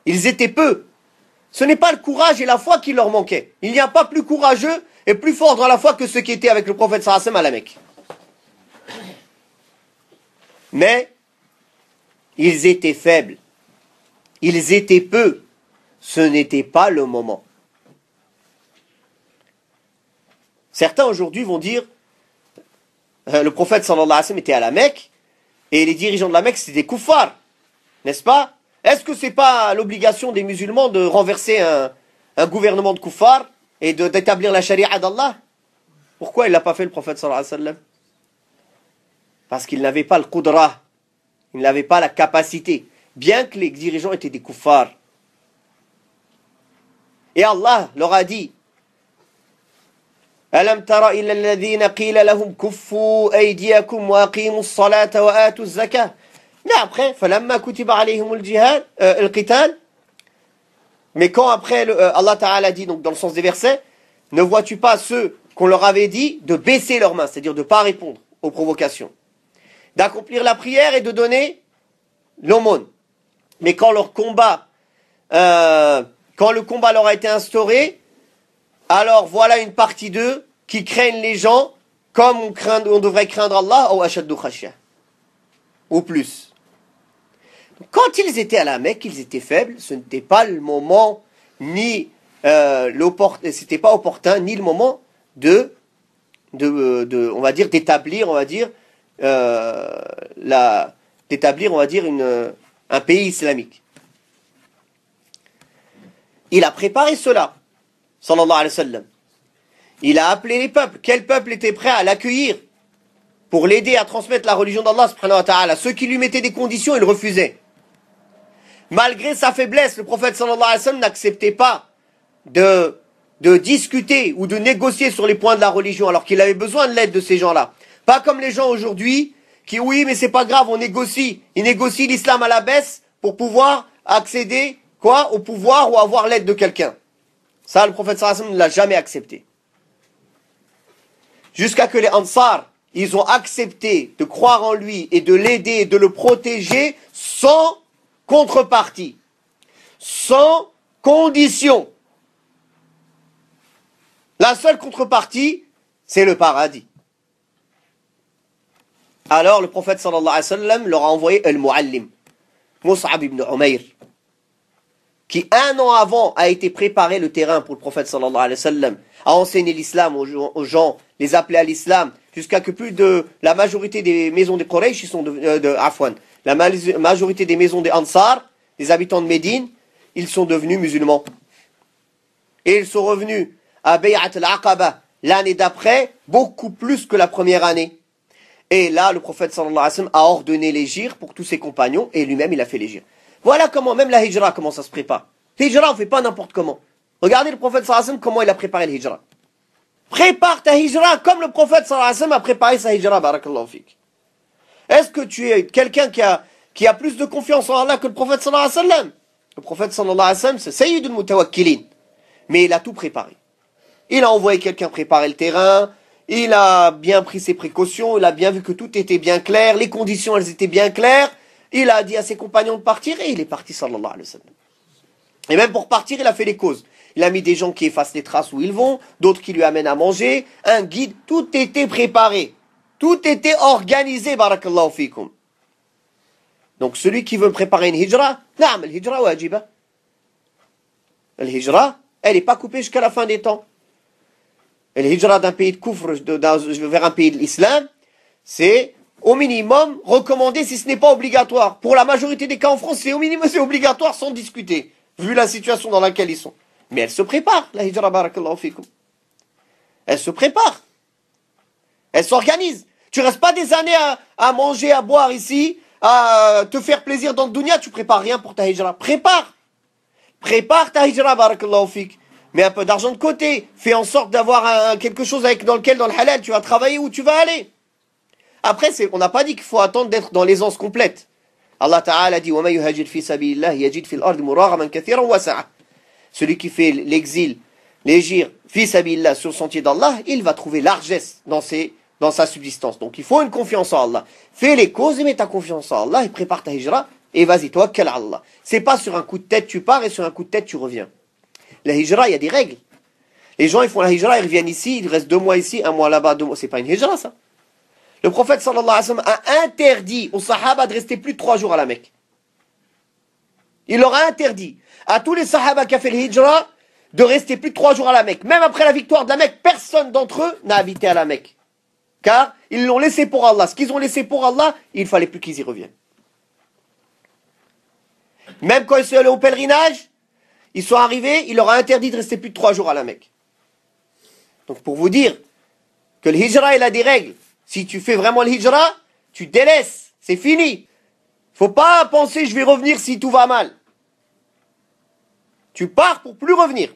Ils étaient peu. Ce n'est pas le courage et la foi qui leur manquaient. Il n'y a pas plus courageux et plus fort dans la foi que ceux qui étaient avec le prophète sallallahu alayhi wa sallam à la Mecque. Mais ils étaient faibles. Ils étaient peu. Ce n'était pas le moment. Certains aujourd'hui vont dire le prophète sallallahu alayhi wa sallam était à la Mecque et les dirigeants de la Mecque c'était des koufars, n'est-ce pas? Est-ce que c'est pas l'obligation des musulmans de renverser un gouvernement de koufars et d'établir la charia d'Allah? Pourquoi il l'a pas fait le prophète sallallahu alayhi wa sallam? Parce qu'il n'avait pas le qudra, il n'avait pas la capacité, bien que les dirigeants étaient des koufars. Et Allah leur a dit ألم تر إلى الذين قيل لهم كفوا أيديكم وأقيموا الصلاة وآتوا الزكاة. Mais après, فلما كتب عليهم الجهاد القتال. Mais quand après Allah Ta'ala dit, donc dans le sens des versets, ne vois-tu pas ceux qu'on leur avait dit de baisser leurs mains, c'est-à-dire de ne pas répondre aux provocations, d'accomplir la prière et de donner l'aumône. Mais quand le combat leur a été instauré, alors voilà une partie d'eux qui craignent les gens comme on devrait craindre Allah ou ashaddu khashya, ou plus. Quand ils étaient à la Mecque, ils étaient faibles, ce n'était pas le moment ni c'était pas opportun ni le moment de on va dire d'établir un pays islamique. Il a préparé cela, sallallahu alayhi wa sallam. Il a appelé les peuples. Quel peuple était prêt à l'accueillir pour l'aider à transmettre la religion d'Allah subhanahu wa ta'ala? Ceux qui lui mettaient des conditions, il refusait. Malgré sa faiblesse, le prophète sallallahu alayhi wa sallam n'acceptait pas de discuter ou de négocier sur les points de la religion alors qu'il avait besoin de l'aide de ces gens-là. Pas comme les gens aujourd'hui qui, oui, mais c'est pas grave, on négocie. Ils négocient l'islam à la baisse pour pouvoir accéder, au pouvoir ou avoir l'aide de quelqu'un. Ça, le prophète sallallahu alayhi wa sallam ne l'a jamais accepté. Jusqu'à que les Ansar, ils ont accepté de croire en lui et de l'aider et de le protéger sans contrepartie, sans condition. La seule contrepartie, c'est le paradis. Alors le prophète sallallahu alayhi wa sallam leur a envoyé al-Muallim, Mus'ab ibn Umayr, qui un an avant a été préparé le terrain pour le prophète sallallahu alayhi wa sallam, a enseigné l'islam aux gens, les appeler à l'islam, jusqu'à que plus de la majorité des maisons des Quraysh sont la majorité des maisons des Ansar, des habitants de Médine, ils sont devenus musulmans. Et ils sont revenus à Bay'at al-Aqaba l'année d'après, beaucoup plus que la première année. Et là, le prophète sallallahu alayhi wa sallam a ordonné l'hégire pour tous ses compagnons, et lui-même il a fait l'hégire. Voilà comment même la hijra, comment ça se prépare. Hijra, on ne fait pas n'importe comment. Regardez le prophète sallallahu alayhi wa sallam, comment il a préparé le hijra. Prépare ta hijra comme le prophète sallallahu alayhi wa sallam a préparé sa hijra, barakallahu fik. Est-ce que tu es quelqu'un qui a plus de confiance en Allah que le prophète sallallahu alayhi wa sallam? Le prophète sallallahu alayhi wa sallam, c'est Sayyidul Mutawakkilin. Mais il a tout préparé. Il a envoyé quelqu'un préparer le terrain, il a bien pris ses précautions, il a bien vu que tout était bien clair, les conditions elles étaient bien claires, il a dit à ses compagnons de partir et il est parti sallallahu alayhi wa sallam. Et même pour partir, il a fait les causes. Il a mis des gens qui effacent les traces où ils vont, d'autres qui lui amènent à manger, un guide, tout était préparé. Tout était organisé, barakallahu fikum. Donc celui qui veut préparer une hijra, naam, la hijra wajiba. La hijra, elle n'est pas coupée jusqu'à la fin des temps. Et la hijra d'un pays de koufr vers un pays de l'islam, c'est au minimum recommandé si ce n'est pas obligatoire. Pour la majorité des cas en France, c'est au minimum c'est obligatoire sans discuter, vu la situation dans laquelle ils sont. Mais elle se prépare, la hijra, barakallahu fikum. Elle se prépare. Elle s'organise. Tu restes pas des années à manger, à boire ici, à te faire plaisir dans le dunya, tu prépares rien pour ta hijra. Prépare. Prépare ta hijra, barakallahu fik. Mets un peu d'argent de côté. Fais en sorte d'avoir quelque chose dans le halal, tu vas travailler où tu vas aller. Après, on n'a pas dit qu'il faut attendre d'être dans l'aisance complète. Allah Ta'ala dit وَمَا يُهَاجِرْ فِي سَبِيلِ اللَّهِ يَجِدْ فِي الْأَرْضِ مُرَاغَمًا كَثِيرًا وَسَعًا. Celui qui fait l'exil, l'hégire, fi sabilillah, sur le sentier d'Allah, il va trouver largesse dans sa subsistance. Donc il faut une confiance en Allah. Fais les causes et mets ta confiance en Allah et prépare ta hijra et vas-y, tawakkal ala Allah. C'est pas sur un coup de tête tu pars et sur un coup de tête tu reviens. La hijra, il y a des règles. Les gens, ils font la hijra, ils reviennent ici, ils restent 2 mois ici, 1 mois là-bas, 2 mois. C'est pas une hijra, ça. Le prophète sallallahu alayhi wa sallam a interdit aux sahaba de rester plus de 3 jours à la Mecque. Il leur a interdit à tous les sahaba qui ont fait le hijra de rester plus de 3 jours à la Mecque. Même après la victoire de la Mecque, personne d'entre eux n'a habité à la Mecque. Car ils l'ont laissé pour Allah. Ce qu'ils ont laissé pour Allah, il ne fallait plus qu'ils y reviennent. Même quand ils sont allés au pèlerinage, ils sont arrivés, il leur a interdit de rester plus de 3 jours à la Mecque. Donc pour vous dire que le hijra, il a des règles. Si tu fais vraiment le hijra, tu délaisses. C'est fini. Faut pas penser je vais revenir si tout va mal. Tu pars pour plus revenir.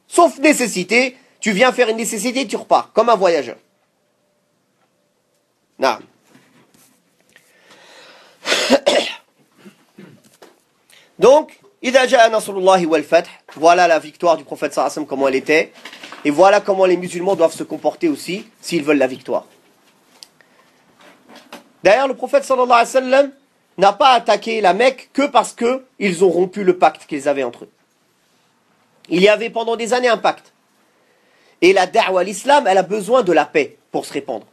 Sauf nécessité, tu viens faire une nécessité, tu repars, comme un voyageur. Non. Donc, إذا جاء نصر الله والفتح, voilà la victoire du prophète sallallahu alayhi wa sallam, comment elle était. Et voilà comment les musulmans doivent se comporter aussi, s'ils veulent la victoire. D'ailleurs, le prophète sallallahu alayhi wa sallam n'a pas attaqué la Mecque que parce qu'ils ont rompu le pacte qu'ils avaient entre eux. Il y avait pendant des années un pacte. Et la da'wa, l'islam, elle a besoin de la paix pour se répandre.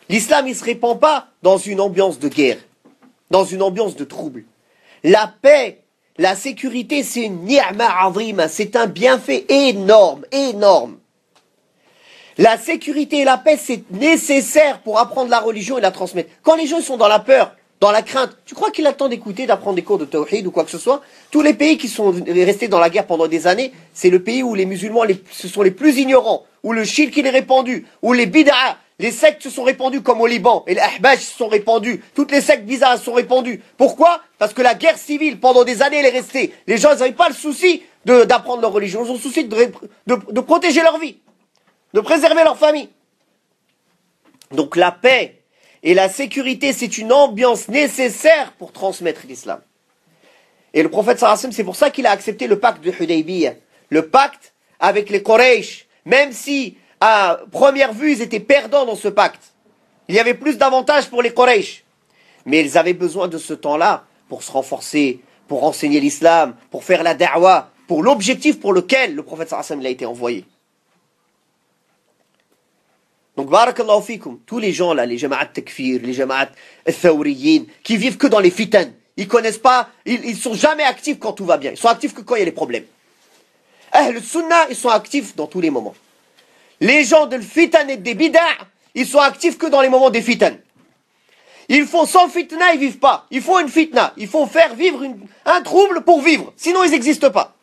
L'islam, il ne se répand pas dans une ambiance de guerre, dans une ambiance de trouble. La paix, la sécurité, c'est une ni'ma azima, c'est un bienfait énorme, énorme. La sécurité et la paix, c'est nécessaire pour apprendre la religion et la transmettre. Quand les gens sont dans la peur, dans la crainte, tu crois qu'il a le temps d'écouter, d'apprendre des cours de tawhid ou quoi que ce soit? Tous les pays qui sont restés dans la guerre pendant des années, c'est le pays où les musulmans ce sont les plus ignorants, où le shirk il est répandu, où les bid'a, les sectes se sont répandues comme au Liban, et les ahbaj se sont répandus, toutes les sectes bizarres se sont répandues. Pourquoi? Parce que la guerre civile, pendant des années, elle est restée. Les gens, ils n'avaient pas le souci d'apprendre leur religion, ils ont le souci de protéger leur vie, de préserver leur famille. Donc la paix et la sécurité, c'est une ambiance nécessaire pour transmettre l'islam. Et le prophète sallallahu alayhi wa sallam, c'est pour ça qu'il a accepté le pacte de Hudaybiyah, le pacte avec les Quraysh, même si à première vue ils étaient perdants dans ce pacte. Il y avait plus d'avantages pour les Quraysh, mais ils avaient besoin de ce temps-là pour se renforcer, pour enseigner l'islam, pour faire la da'wa, pour l'objectif pour lequel le prophète sallallahu alayhi wa sallam a été envoyé. Donc, barakallahu fikum, tous les gens là, les jama'at takfir, les jama'at al-thawriyin, qui vivent que dans les fitan, ils connaissent pas, ils sont jamais actifs quand tout va bien, ils sont actifs que quand il y a les problèmes. Ahl sunnah, ils sont actifs dans tous les moments. Les gens de fitan et des bid'a, ils sont actifs que dans les moments des fitan. Il faut sans fitna, ils vivent pas. Il faut une fitna, il faut faire vivre un trouble pour vivre, sinon ils n'existent pas.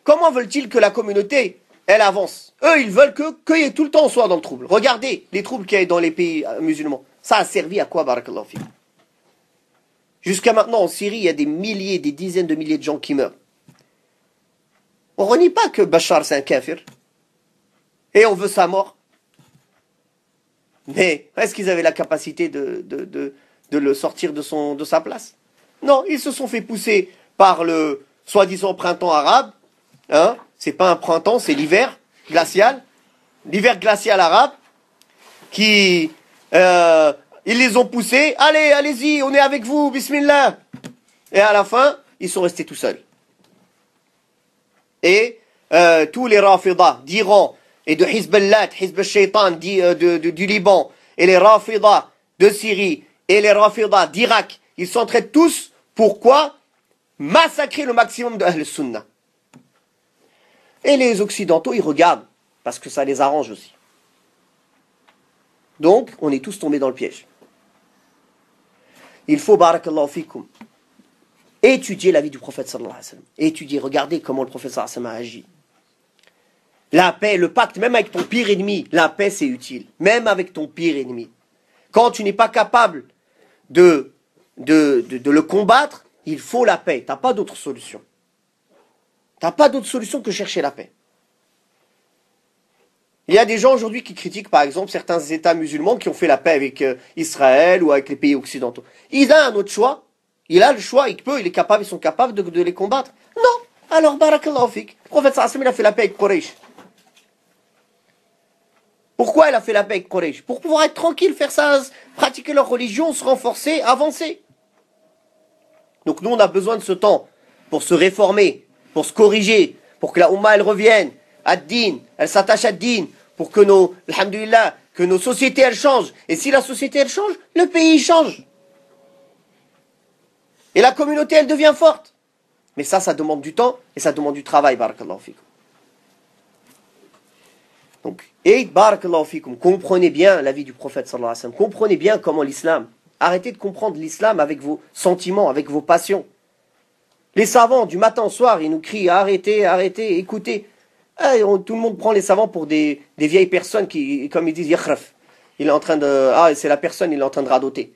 Comment veulent-ils que la communauté, elle avance? Eux, ils veulent qu'il y ait tout le temps on soit dans le trouble. Regardez les troubles qu'il y a dans les pays musulmans. Ça a servi à quoi, barakallahu fi? Jusqu'à maintenant, en Syrie, il y a des milliers, des dizaines de milliers de gens qui meurent. On renie pas que Bachar, c'est un kafir. Et on veut sa mort. Mais est-ce qu'ils avaient la capacité de le sortir de sa place? Non, ils se sont fait pousser par le soi-disant printemps arabe, hein, c'est pas un printemps, c'est l'hiver glacial arabe, qui, ils les ont poussés, allez, allez-y, on est avec vous, bismillah. Et à la fin, ils sont restés tout seuls. Et tous les Rafidah d'Iran et de Hizballah, Hizb al-Shaytan du Liban, et les Rafidah de Syrie, et les Rafidah d'Irak, ils s'entraident tous, pourquoi? Massacrer le maximum de Ahl Sunnah. Et les Occidentaux, ils regardent, parce que ça les arrange aussi. Donc, on est tous tombés dans le piège. Il faut, barakallahu fikum, étudier la vie du prophète sallallahu alayhi wa sallam. Étudier, regardez comment le prophète sallallahu alayhi wa sallam a agi. La paix, le pacte, même avec ton pire ennemi, la paix c'est utile. Même avec ton pire ennemi. Quand tu n'es pas capable de le combattre, il faut la paix. Tu n'as pas d'autre solution. Tu n'as pas d'autre solution que chercher la paix. Il y a des gens aujourd'hui qui critiquent par exemple certains États musulmans qui ont fait la paix avec Israël ou avec les pays occidentaux. Il a un autre choix. Il a le choix, il est capable, ils sont capables de les combattre. Non. Alors, barakallahu fik. Le prophète sallallahu alayhi wa sallam, il a fait la paix avec Quraysh. Pourquoi elle a fait la paix avec Quraysh? Pour pouvoir être tranquille, faire ça, pratiquer leur religion, se renforcer, avancer. Donc nous, on a besoin de ce temps pour se réformer, pour se corriger, pour que la Oumma, elle revienne à Din, elle s'attache à Din, pour que alhamdulillah, que nos sociétés, elles changent. Et si la société, elle change, le pays change. Et la communauté, elle devient forte. Mais ça demande du temps et ça demande du travail, barakallahu fikum. Donc, et barakallahu fikum, comprenez bien la vie du prophète sallallahu alayhi wa sallam, comprenez bien comment l'islam. Arrêtez de comprendre l'islam avec vos sentiments, avec vos passions. Les savants, du matin au soir, ils nous crient arrêtez, arrêtez, écoutez. Tout le monde prend les savants pour des vieilles personnes qui, comme ils disent, yakhraf. Il est en train de. Ah, c'est la personne, il est en train de radoter.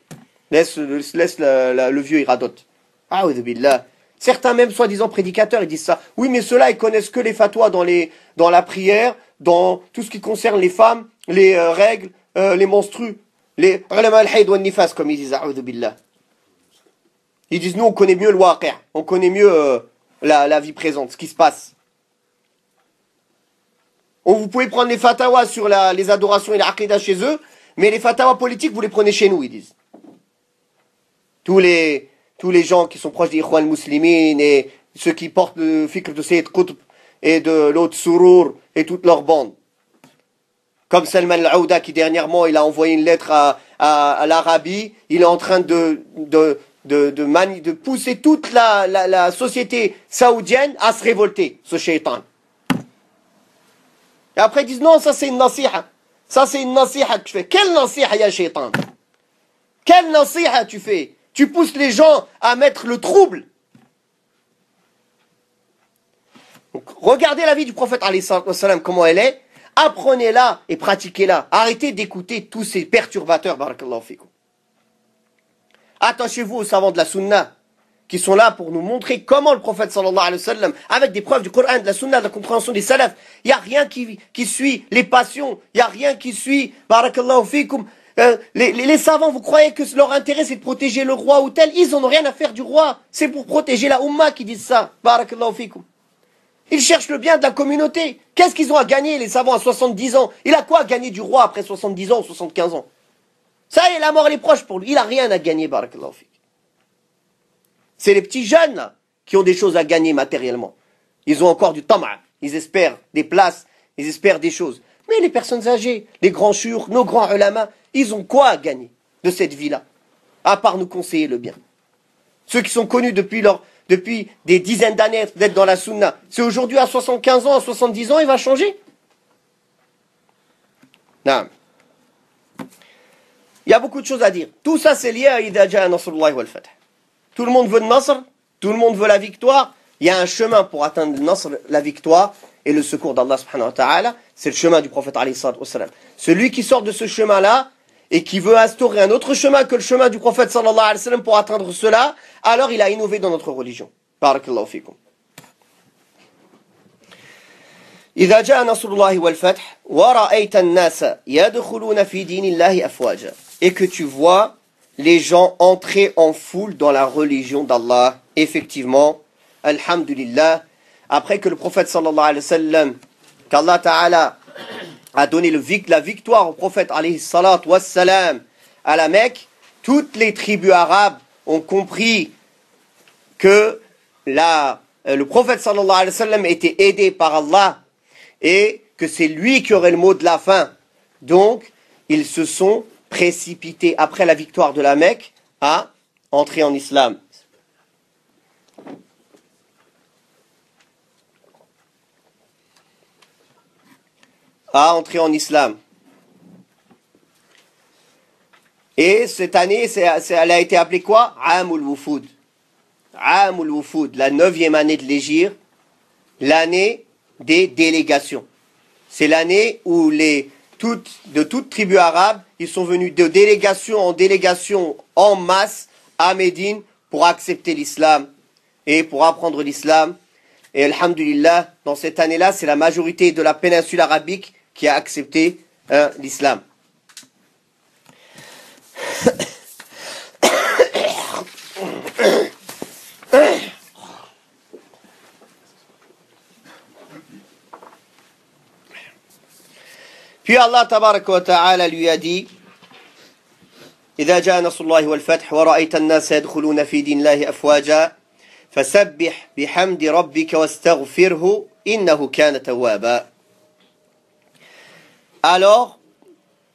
Laisse le vieux, il radote. Ah, billah. Certains même soi-disant prédicateurs, ils disent ça. Oui, mais ceux-là, ils connaissent que les fatwas dans la prière, dans tout ce qui concerne les femmes, les règles, les menstrues, les ulama al-hayd wa nifas, comme ils disent. A'udhu billah. Ils disent, nous, on connaît mieux le waqi', on connaît mieux la vie présente, ce qui se passe. Vous pouvez prendre les fatawas sur les adorations et l'aqidah chez eux, mais les fatawas politiques, vous les prenez chez nous, ils disent. Tous les gens qui sont proches des Ikhwan Muslimin et ceux qui portent le fikr de Sayyid Qutb et de l'autre Surur et toute leur bande. Comme Salman al-Aouda qui dernièrement il a envoyé une lettre à l'Arabie, il est en train de pousser toute la société saoudienne à se révolter, ce shaitan. Et après ils disent non, ça c'est une nasiha. Ça c'est une nasiha que je fais. Quelle nasiha ya shaitan? Quelle nasiha tu fais? Tu pousses les gens à mettre le trouble. Donc, regardez la vie du prophète alayhi salam, comment elle est. Apprenez-la et pratiquez-la. Arrêtez d'écouter tous ces perturbateurs. Barakallahu fikum. Attachez-vous aux savants de la sunna qui sont là pour nous montrer comment le prophète sallallahu alayhi wa sallam, avec des preuves du Coran, de la sunna, de la compréhension des salafs, il n'y a rien qui suit les passions, il n'y a rien qui suit, barakallahu fikum, les savants, vous croyez que leur intérêt c'est de protéger le roi ou tel? Ils n'en ont rien à faire du roi. C'est pour protéger la Ummah qui disent ça. Barakallahu fikum. Ils cherchent le bien de la communauté. Qu'est-ce qu'ils ont à gagner, les savants, à 70 ans? Il a quoi à gagner du roi après 70 ans ou 75 ans? Ça y est, la mort elle est proche pour lui. Il n'a rien à gagner, barakallahu fikum. C'est les petits jeunes là, qui ont des choses à gagner matériellement. Ils ont encore du tama'. Ils espèrent des places. Ils espèrent des choses. Mais les personnes âgées, les grands shuyukh, nos grands ulama, ils ont quoi à gagner de cette vie-là? À part nous conseiller le bien. Ceux qui sont connus depuis des dizaines d'années d'être dans la sunna, c'est aujourd'hui à 75 ans, à 70 ans, il va changer? Non. Il y a beaucoup de choses à dire. Tout ça, c'est lié à Idha Ja'a Nasrullahi wal Fath. Tout le monde veut le Nasr, tout le monde veut la victoire. Il y a un chemin pour atteindre le Nasr, la victoire et le secours d'Allah subhanahu wa ta'ala. C'est le chemin du prophète alayhi salatu wassalam. Celui qui sort de ce chemin-là et qui veut instaurer un autre chemin que le chemin du prophète sallallahu alayhi wa sallam pour atteindre cela, alors il a innové dans notre religion. Barakallahu fikum. إذا جاء نصر الله والفتح ورأيت الناس يدخلون في دين الله أفواجا. Et que tu vois les gens entrer en foule dans la religion d'Allah. Effectivement, alhamdulillah, après que le prophète sallallahu alayhi wa sallam, qu'Allah ta'ala a donné la victoire au prophète alayhi salatu wassalam à la Mecque, toutes les tribus arabes ont compris que le prophète sallallahu alayhi wa sallam était aidé par Allah et que c'est lui qui aurait le mot de la fin. Donc, ils se sont précipités après la victoire de la Mecque à entrer en islam. À entrer en islam. Et cette année, elle a été appelée quoi? Amul Wufud. Amul Wufud, la 9e année de l'Hégire, l'année des délégations. C'est l'année où de toute tribu arabe, ils sont venus de délégation en délégation en masse à Médine pour accepter l'islam et pour apprendre l'islam. Et alhamdulillah, dans cette année-là, c'est la majorité de la péninsule arabique qui a accepté l'islam. Puis Allah tabaraka wa ta'ala lui a dit إذا جاء نصر الله والفتح ورأيت الناس يدخلون في دين الله أفواجا فسبح بحمد ربك واستغفره إنه كان توابا. Alors,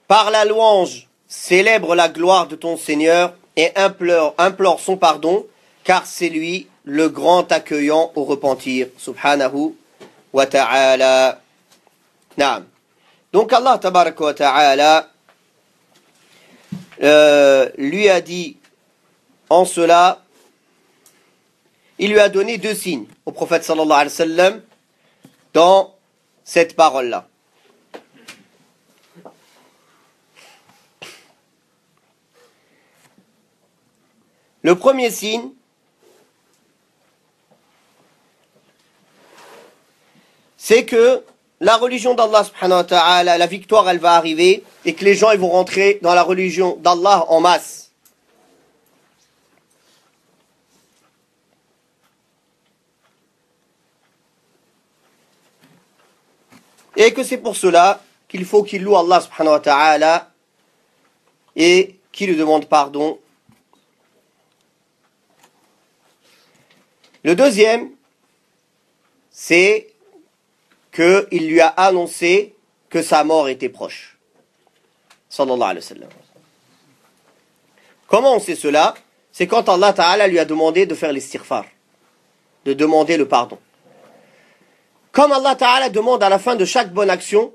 par la louange, célèbre la gloire de ton Seigneur et implore son pardon, car c'est lui le grand accueillant au repentir. Subhanahu wa ta'ala. Naam. Donc Allah tabaraka wa ta'ala lui a dit en cela, il lui a donné deux signes au prophète sallallahu alayhi wa sallam dans cette parole-là. Le premier signe, c'est que la religion d'Allah subhanahu wa ta'ala, la victoire, elle va arriver et que les gens ils vont rentrer dans la religion d'Allah en masse. Et que c'est pour cela qu'il faut qu'il loue Allah subhanahu wa ta'ala et qu'il lui demande pardon. Le deuxième, c'est qu'il lui a annoncé que sa mort était proche. Sallallahu alayhi wa sallam. Comment on sait cela? C'est quand Allah Ta'ala lui a demandé de faire l'istighfar, de demander le pardon. Comme Allah Ta'ala demande à la fin de chaque bonne action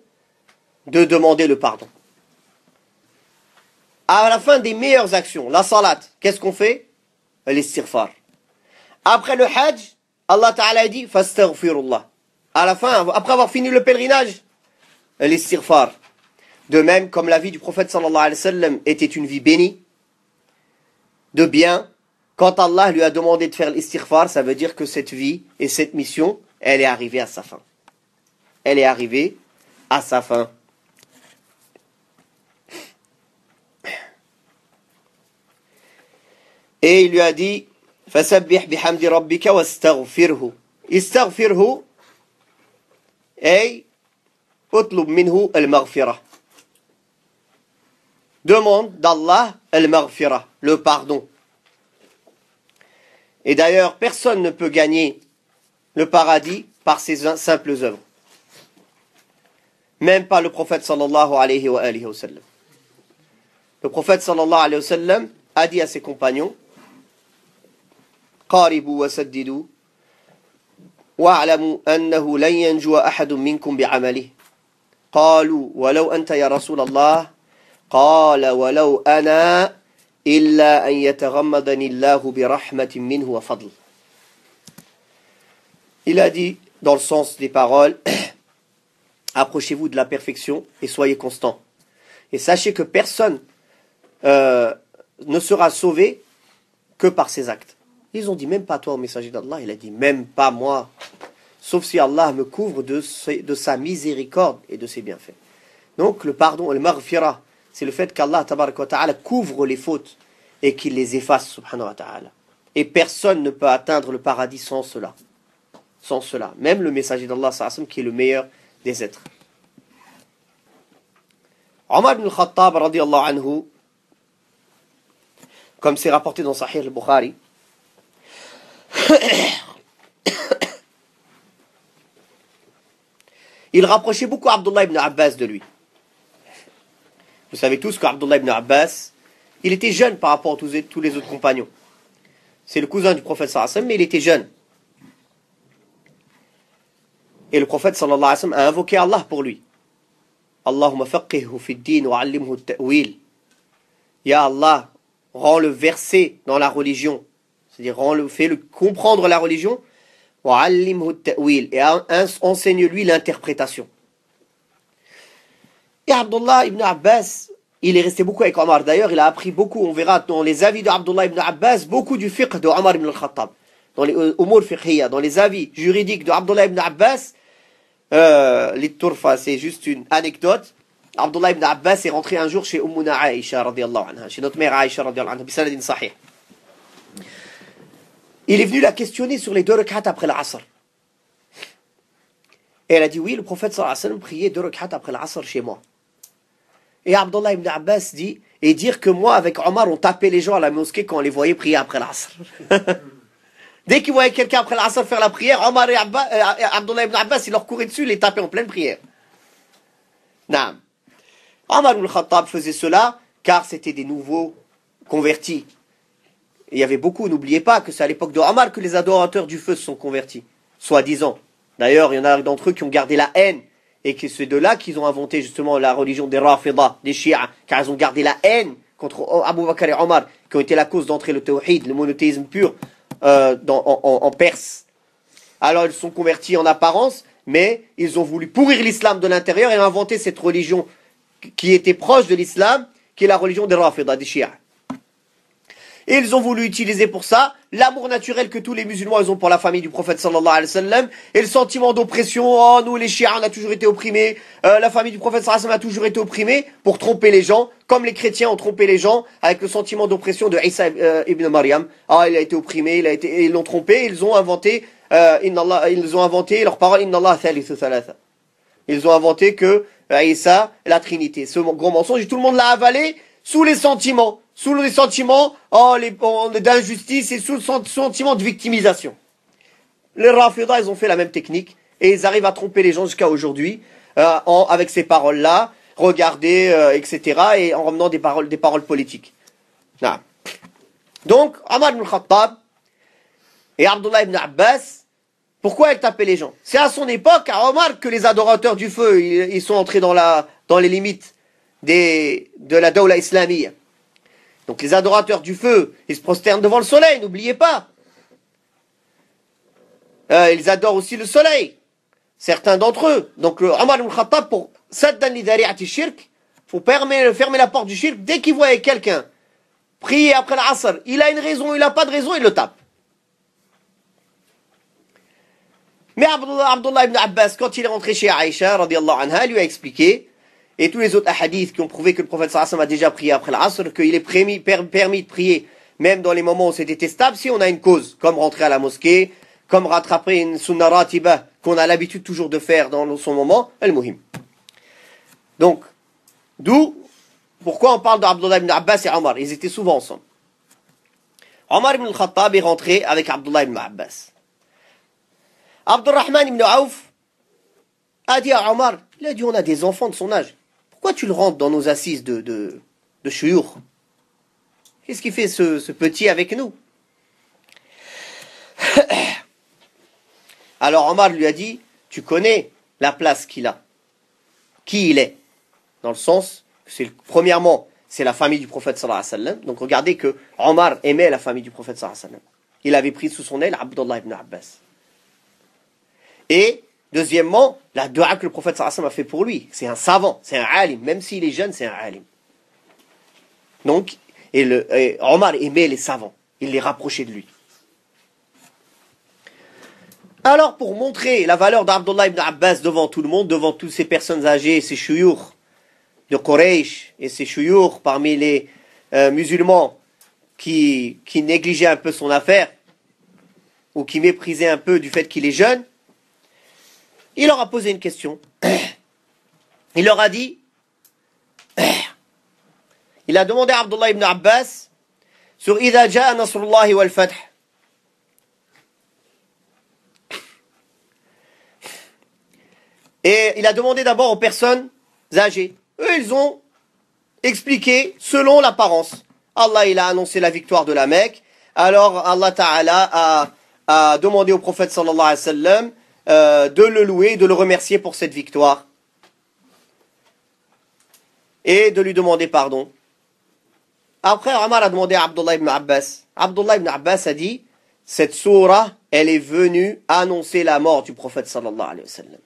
de demander le pardon. À la fin des meilleures actions, la salat, qu'est-ce qu'on fait? L'istighfar. Après le hajj, Allah Ta'ala dit fastaghfirullah. À la fin, après avoir fini le pèlerinage, l'istighfar. De même, comme la vie du prophète sallallahu alayhi wa sallam était une vie bénie, de bien, quand Allah lui a demandé de faire l'istighfar, ça veut dire que cette vie et cette mission, elle est arrivée à sa fin. Elle est arrivée à sa fin. Et il lui a dit فَسَبِّحْ بِحَمْدِ رَبِّكَ وَاسْتَغْفِرْهُ. Istaghfirhu ay utlub minhu al-maghfirah. Demande d'Allah al-maghfirah, le pardon. Et d'ailleurs, personne ne peut gagner le paradis par ses simples œuvres. Même pas le prophète sallallahu alayhi wa sallam. Le prophète sallallahu alayhi wa sallam a dit à ses compagnons قاربوا وسددوا واعلموا أنه لن ينجو أحد منكم بعمله قالوا ولو أنت يا رسول الله قال ولو أنا إلا أن يتغمدني الله برحمة منه وفضل. Il a dit dans le sens des paroles approchez-vous de la perfection et soyez constants et sachez que personne ne sera sauvé que par ses actes. Ils ont dit même pas toi au messager d'Allah, il a dit même pas moi, sauf si Allah me couvre de sa miséricorde et de ses bienfaits. Donc le pardon, le maghfira, c'est le fait qu'Allah tabaraka wa ta'ala couvre les fautes et qu'il les efface subhanahu wa ta'ala. Et personne ne peut atteindre le paradis sans cela. Sans cela. Même le messager d'Allah sallallahu alayhi wa sallam qui est le meilleur des êtres. Omar ibn al-Khattab radiyallahu anhu, comme c'est rapporté dans Sahih al-Bukhari, il rapprochait beaucoup Abdullah ibn Abbas de lui. Vous savez tous qu'Abdullah ibn Abbas, il était jeune par rapport à tous les autres compagnons. C'est le cousin du prophète sallallahu alayhi wa sallam, mais il était jeune. Et le prophète sallallahu alayhi wa sallam a invoqué Allah pour lui. Allahumma faqihhu fi ad-din wa 'allimhu at-ta'wil. Ya Allah, rends-le versé dans la religion. C'est-à-dire, fais-le comprendre la religion. Et enseigne-lui l'interprétation. Et Abdullah ibn Abbas, il est resté beaucoup avec Omar. D'ailleurs, il a appris beaucoup, on verra dans les avis d'Abdullah ibn Abbas, beaucoup du fiqh de Omar ibn al-Khattab. Dans les umur fiqhiyya, dans les avis juridiques de Abdullah ibn Abbas, les turfa, c'est juste une anecdote. Abdullah ibn Abbas est rentré un jour chez Ummuna Aisha radiyallahu anha, chez notre mère Aisha radiyallahu anha, bisanadin sahih. Il est venu la questionner sur les 2 rak'at après l'Asr. Et elle a dit oui, le prophète sallallahu alayhi wa sallam priait 2 rak'at après l'Asr chez moi. Et Abdullah ibn Abbas dit, et dire que moi, avec Omar, on tapait les gens à la mosquée quand on les voyait prier après l'Asr. Dès qu'ils voyaient quelqu'un après l'Asr faire la prière, Omar et Abdullah ibn Abbas, ils leur couraient dessus, les tapaient en pleine prière. Non. Omar ibn Khattab faisait cela, car c'était des nouveaux convertis. Et il y avait beaucoup, n'oubliez pas que c'est à l'époque de Omar que les adorateurs du feu se sont convertis, soi-disant. D'ailleurs, il y en a d'entre eux qui ont gardé la haine, et que c'est de là qu'ils ont inventé justement la religion des Rafida, des Shia, car ils ont gardé la haine contre Abu Bakr et Omar, qui ont été la cause d'entrer le tawhid, le monothéisme pur, en Perse. Alors ils sont convertis en apparence, mais ils ont voulu pourrir l'islam de l'intérieur et inventer cette religion qui était proche de l'islam, qui est la religion des Rafida, des Shia. Et ils ont voulu utiliser pour ça l'amour naturel que tous les musulmans ils ont pour la famille du prophète sallallahu alayhi wa sallam, et le sentiment d'oppression. Oh, nous les chiites on a toujours été opprimés, la famille du prophète sallallahu alayhi wa sallam a toujours été opprimée, pour tromper les gens, comme les chrétiens ont trompé les gens avec le sentiment d'oppression de Isa ibn Maryam. Ah, il a été opprimé, ils l'ont trompé, ils ont inventé leur parole Inna Allah thalithu thalatha. Ils ont inventé que Isa est la Trinité. Ce gros mensonge, et tout le monde l'a avalé sous les sentiments d'injustice et sous le sentiment de victimisation. Les Rafida, ils ont fait la même technique et ils arrivent à tromper les gens jusqu'à aujourd'hui avec ces paroles-là, regardez, etc. et en ramenant des paroles politiques. Ah. Donc, Omar ibn Khattab et Abdullah ibn Abbas, pourquoi ils tapaient les gens? C'est à son époque, à Omar, que les adorateurs du feu, ils sont entrés dans les limites de la Dawla islamiyya. Donc les adorateurs du feu, ils se prosternent devant le soleil, n'oubliez pas. Ils adorent aussi le soleil. Certains d'entre eux. Donc Omar ibn Khattab, pour saddan li dhari'ati shirk, faut fermer la porte du shirk. Dès qu'il voit quelqu'un prier après l'Asr, il a une raison, il n'a pas de raison, il le tape. Mais Abdullah ibn Abbas, quand il est rentré chez Aïcha, radiyallahu anha, lui a expliqué, et tous les autres hadiths qui ont prouvé que le prophète sallallahu alayhi wa sallam a déjà prié après l'Asr, qu'il est permis de prier même dans les moments où c'est détestable, si on a une cause, comme rentrer à la mosquée, comme rattraper une sunna ratiba qu'on a l'habitude toujours de faire dans son moment, al-muhim. Donc, pourquoi on parle d'Abdullah ibn Abbas et Omar? Ils étaient souvent ensemble. Omar ibn al-Khattab est rentré avec Abdullah ibn Abbas. Abdurrahman ibn Auf a dit à Omar, il a dit, on a des enfants de son âge. Pourquoi tu le rentres dans nos assises de shuyukh? Qu'est-ce qu'il fait ce petit avec nous? Alors Omar lui a dit, tu connais la place qu'il a, qui il est, dans le sens que premièrement, c'est la famille du prophète sallallahu alayhi wa sallam. Donc regardez que Omar aimait la famille du prophète sallallahu alayhi wa sallam. Il avait pris sous son aile Abdullah ibn Abbas. Et deuxièmement, la dua que le prophète sallallahu alayhi wa sallam a fait pour lui, c'est un savant, c'est un alim, même s'il est jeune, c'est un alim. Donc, et Omar aimait les savants, il les rapprochait de lui. Alors, pour montrer la valeur d'Abdullah ibn Abbas devant tout le monde, devant toutes ces personnes âgées, ces shuyukh de Quraysh et ces shuyukh parmi les musulmans qui négligeaient un peu son affaire, ou qui méprisaient un peu du fait qu'il est jeune, il leur a posé une question. Il leur a dit, il a demandé à Abdullah ibn Abbas sur Idha ja'a nasrullahi wal fath. Et il a demandé d'abord aux personnes âgées. Eux, ils ont expliqué selon l'apparence. Allah, il a annoncé la victoire de la Mecque. Alors, Allah Ta'ala a demandé au prophète sallallahu alayhi wa sallam de le louer, de le remercier pour cette victoire. Et de lui demander pardon. Après, Omar a demandé à Abdullah ibn Abbas. Abdullah ibn Abbas a dit, cette sourate, elle est venue annoncer la mort du prophète sallallahu alayhi wa sallam.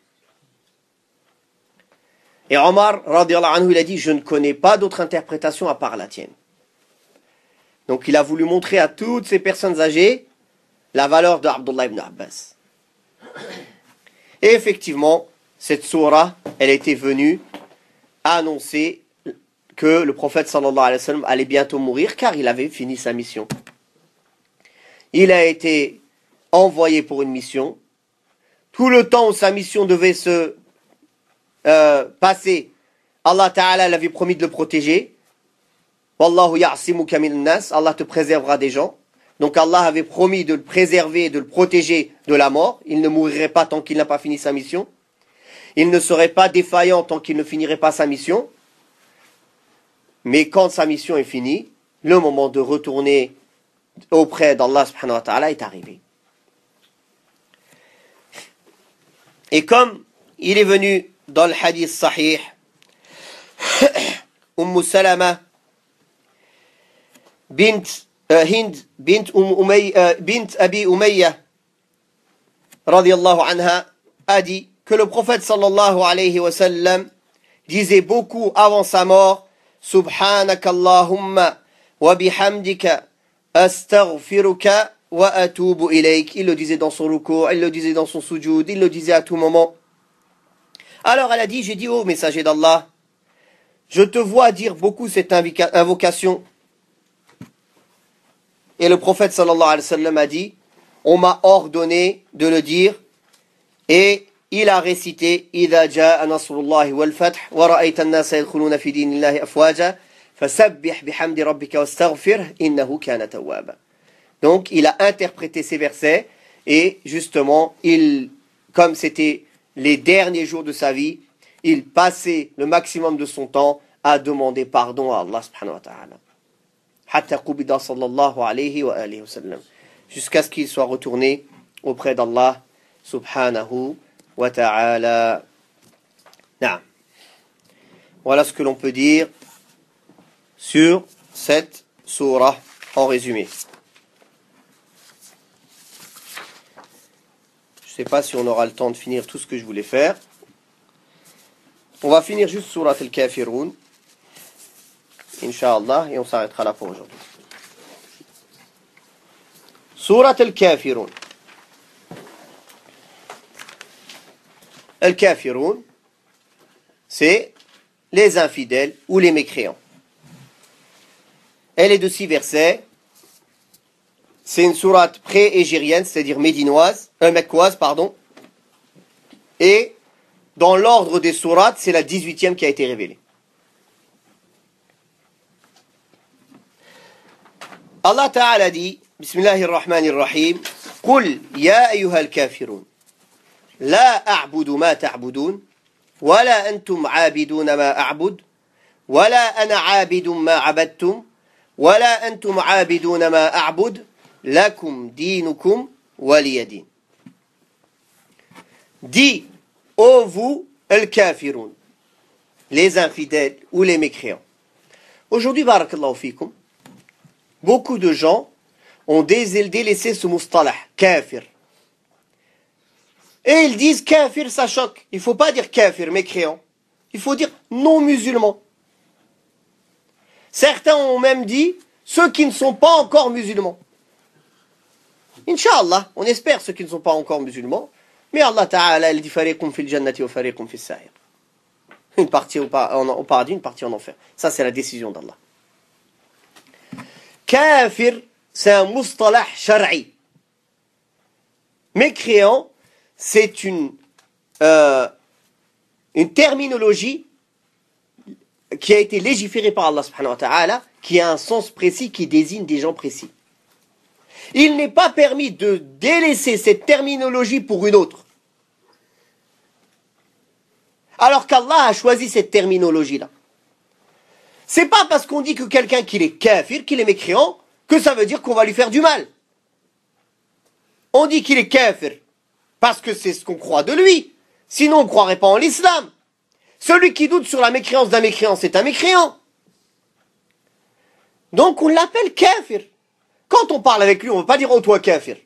Et Omar, radiyallahu anhu, il a dit, je ne connais pas d'autre interprétation à part la tienne. Donc il a voulu montrer à toutes ces personnes âgées la valeur d'Abdullah ibn Abbas. Et effectivement, cette sourate, elle était venue annoncer que le prophète sallallahu alayhi wa sallam allait bientôt mourir, car il avait fini sa mission. Il a été envoyé pour une mission. Tout le temps où sa mission devait se passer Allah Ta'ala l'avait promis de le protéger. Wallahu ya'simuka minan nas. Allah te préservera des gens. Donc Allah avait promis de le préserver, de le protéger de la mort. Il ne mourirait pas tant qu'il n'a pas fini sa mission. Il ne serait pas défaillant tant qu'il ne finirait pas sa mission. Mais quand sa mission est finie, le moment de retourner auprès d'Allah subhanahu wa ta'ala est arrivé. Et comme il est venu dans le hadith sahih, Salama bint Hind bint Abi Umayya radiyallahu anha a dit que le prophète sallallahu alayhi wa sallam disait beaucoup avant sa mort Subhanakallahumma wa bihamdika astaghfiruka wa atubu ilayk. Il le disait dans son ruku', il le disait dans son sujoud, il le disait à tout moment. Alors elle a dit, j'ai dit ô messager d'Allah, je te vois dire beaucoup cette invocation. Et le prophète sallallahu alayhi wa sallam a dit, on m'a ordonné de le dire. Et il a récité, إِذَا جَاءَ نَصْرُ اللَّهِ وَالْفَتْحُ وَرَأَيْتَ النَّاسَ يَدْخُلُونَ فِي دِينِ اللَّهِ أَفْوَاجًا فَسَبِّحْ بِحَمْدِ رَبِّكَ وَاسْتَغْفِرْهُ إِنَّهُ كَانَ تَوَّابًا. Donc il a interprété ces versets et justement, comme c'était les derniers jours de sa vie, il passait le maximum de son temps à demander pardon à Allah subhanahu wa ta'ala. Hatta qubida sallallahu alayhi wa alihi wa sallam. Jusqu'à ce qu'il soit retourné auprès d'Allah subhanahu wa ta'ala. Naam. Voilà ce que l'on peut dire sur cette sourate en résumé. Je ne sais pas si on aura le temps de finir tout ce que je voulais faire. On va finir juste Surat al-Kafirun. Inch'Allah. Et on s'arrêtera là pour aujourd'hui. Surat al-Kafirun. Al-Kafirun, c'est les infidèles ou les mécréants. Elle est de 6 versets. C'est une sourate pré-égérienne, c'est-à-dire mecquoise, pardon. Et dans l'ordre des sourates, c'est la 18e qui a été révélée. Allah Ta'ala dit, Bismillahirrahmanirrahim, Qul ya ayyuhal kafirun, la a'budu ma ta'budun, wa la antum 'abiduna ma a'bud, wa la ana 'abidun ma 'abadtum, wa la antum 'abiduna ma a'bud, lakum dinukum waliyadin. Dis, ô vous, al-kafirun, les infidèles ou les mécréants. Aujourd'hui, barakallahu fikum, beaucoup de gens ont délaissé ce mustalah, kafir. Et ils disent kafir, ça choque. Il ne faut pas dire kafir, mécréant. Il faut dire non-musulman. Certains ont même dit ceux qui ne sont pas encore musulmans. Inch'Allah, on espère ceux qui ne sont pas encore musulmans. Mais Allah Ta'ala, il dit fariqum fil jannati wa fariqum fis sa'ir. Une partie au paradis, une partie en enfer. Ça, c'est la décision d'Allah. Kafir, c'est un mustalah shar'i. Mécréant, c'est une terminologie qui a été légiférée par Allah subhanahu wa ta'ala, qui a un sens précis, qui désigne des gens précis. Il n'est pas permis de délaisser cette terminologie pour une autre. Alors qu'Allah a choisi cette terminologie-là. C'est pas parce qu'on dit que quelqu'un qu'il est kafir, qu'il est mécréant, que ça veut dire qu'on va lui faire du mal. On dit qu'il est kafir parce que c'est ce qu'on croit de lui. Sinon on ne croirait pas en l'islam. Celui qui doute sur la mécréance d'un mécréant, c'est un mécréant. Donc on l'appelle kafir. Quand on parle avec lui, on ne va pas dire « Oh, toi, kafir ».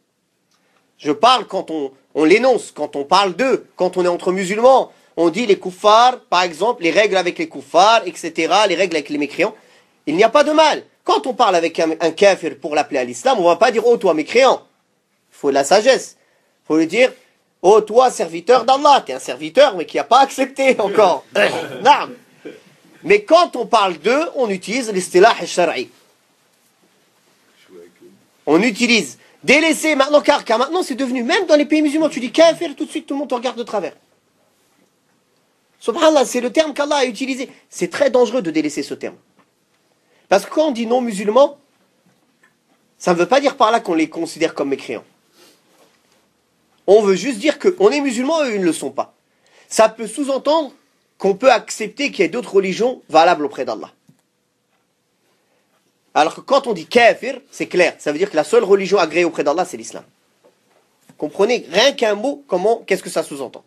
Je parle quand on l'énonce, quand on parle d'eux, quand on est entre musulmans. On dit les kuffars, par exemple, les règles avec les kuffars, etc., les règles avec les mécréants. Il n'y a pas de mal. Quand on parle avec un kafir pour l'appeler à l'islam, on ne va pas dire « Oh, toi, mécréant ». Il faut de la sagesse. Il faut lui dire « Oh, toi, serviteur d'Allah ». Tu es un serviteur, mais qui n'a pas accepté encore. Non. Mais quand on parle d'eux, on utilise l'istilah al-shar'i. On utilise délaisser maintenant, car maintenant c'est devenu, même dans les pays musulmans, tu dis kafir, tout de suite tout le monde te regarde de travers. Subhanallah, c'est le terme qu'Allah a utilisé. C'est très dangereux de délaisser ce terme. Parce que quand on dit non-musulmans, ça ne veut pas dire par là qu'on les considère comme mécréants. On veut juste dire qu'on est musulmans et eux, ils ne le sont pas. Ça peut sous-entendre qu'on peut accepter qu'il y ait d'autres religions valables auprès d'Allah. Alors que quand on dit kafir, c'est clair. Ça veut dire que la seule religion agréée auprès d'Allah, c'est l'islam. Comprenez, rien qu'un mot, qu'est-ce que ça sous-entend?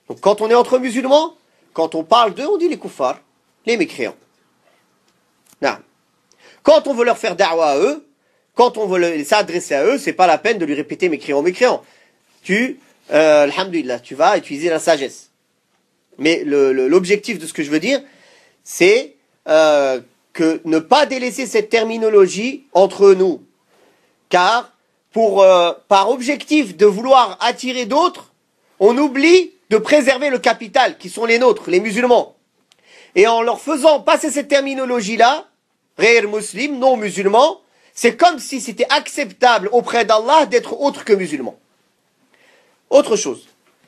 Donc quand on est entre musulmans, quand on parle d'eux, on dit les kuffars, les mécréants. Non. Quand on veut leur faire da'wa à eux, quand on veut s'adresser à eux, c'est pas la peine de lui répéter mécréant, mécréant. Alhamdulillah, tu vas utiliser la sagesse. Mais l'objectif de ce que je veux dire, c'est que ne pas délaisser cette terminologie entre nous. Car, par objectif de vouloir attirer d'autres, on oublie de préserver le capital, qui sont les nôtres, les musulmans. Et en leur faisant passer cette terminologie-là, Ghair muslim, non musulman, c'est comme si c'était acceptable auprès d'Allah d'être autre que musulman. Autre chose.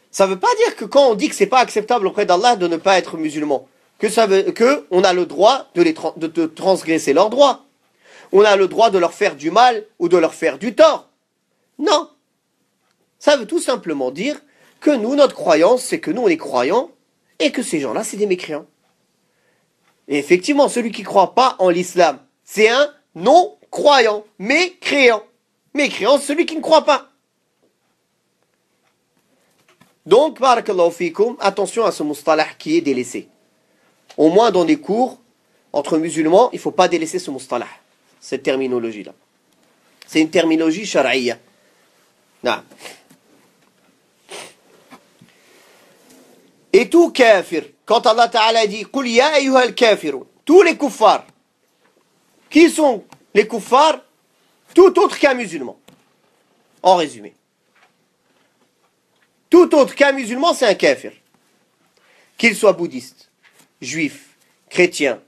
Ça ne veut pas dire que quand on dit que c'est pas acceptable auprès d'Allah de ne pas être musulman, que on a le droit de transgresser leurs droits. On a le droit de leur faire du mal ou de leur faire du tort. Non. Ça veut tout simplement dire que nous, notre croyance, c'est que nous, on est croyants et que ces gens-là, c'est des mécréants. Et effectivement, celui qui ne croit pas en l'islam, c'est un non-croyant, mécréant. Mécréant, celui qui ne croit pas. Donc, barakallahu fikoum, attention à ce mustalah qui est délaissé. Au moins dans des cours, entre musulmans, il ne faut pas délaisser ce mustalah, cette terminologie-là. C'est une terminologie shar'iyya. Non. Et tout kafir, quand Allah Ta'ala dit « Qul ya ayyuhal kafirun » tous les kuffars, qui sont les kuffars? Tout autre qu'un musulman. En résumé. Tout autre qu'un musulman, c'est un kafir. Qu'il soit bouddhiste, juif, chrétien,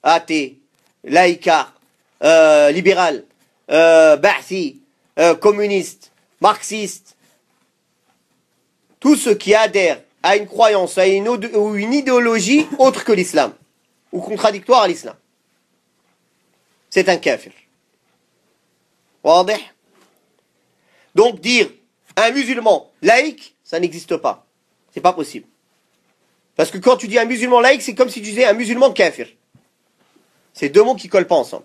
athée, laïcard, libéral, ba'thi, communiste, marxiste. Tous ceux qui adhèrent à une croyance, à une idéologie autre que l'islam, ou contradictoire à l'islam. C'est un kafir. Wadih? Donc dire un musulman laïque, ça n'existe pas. C'est pas possible. Parce que quand tu dis un musulman laïque, c'est comme si tu disais un musulman kafir. C'est deux mots qui collent pas ensemble.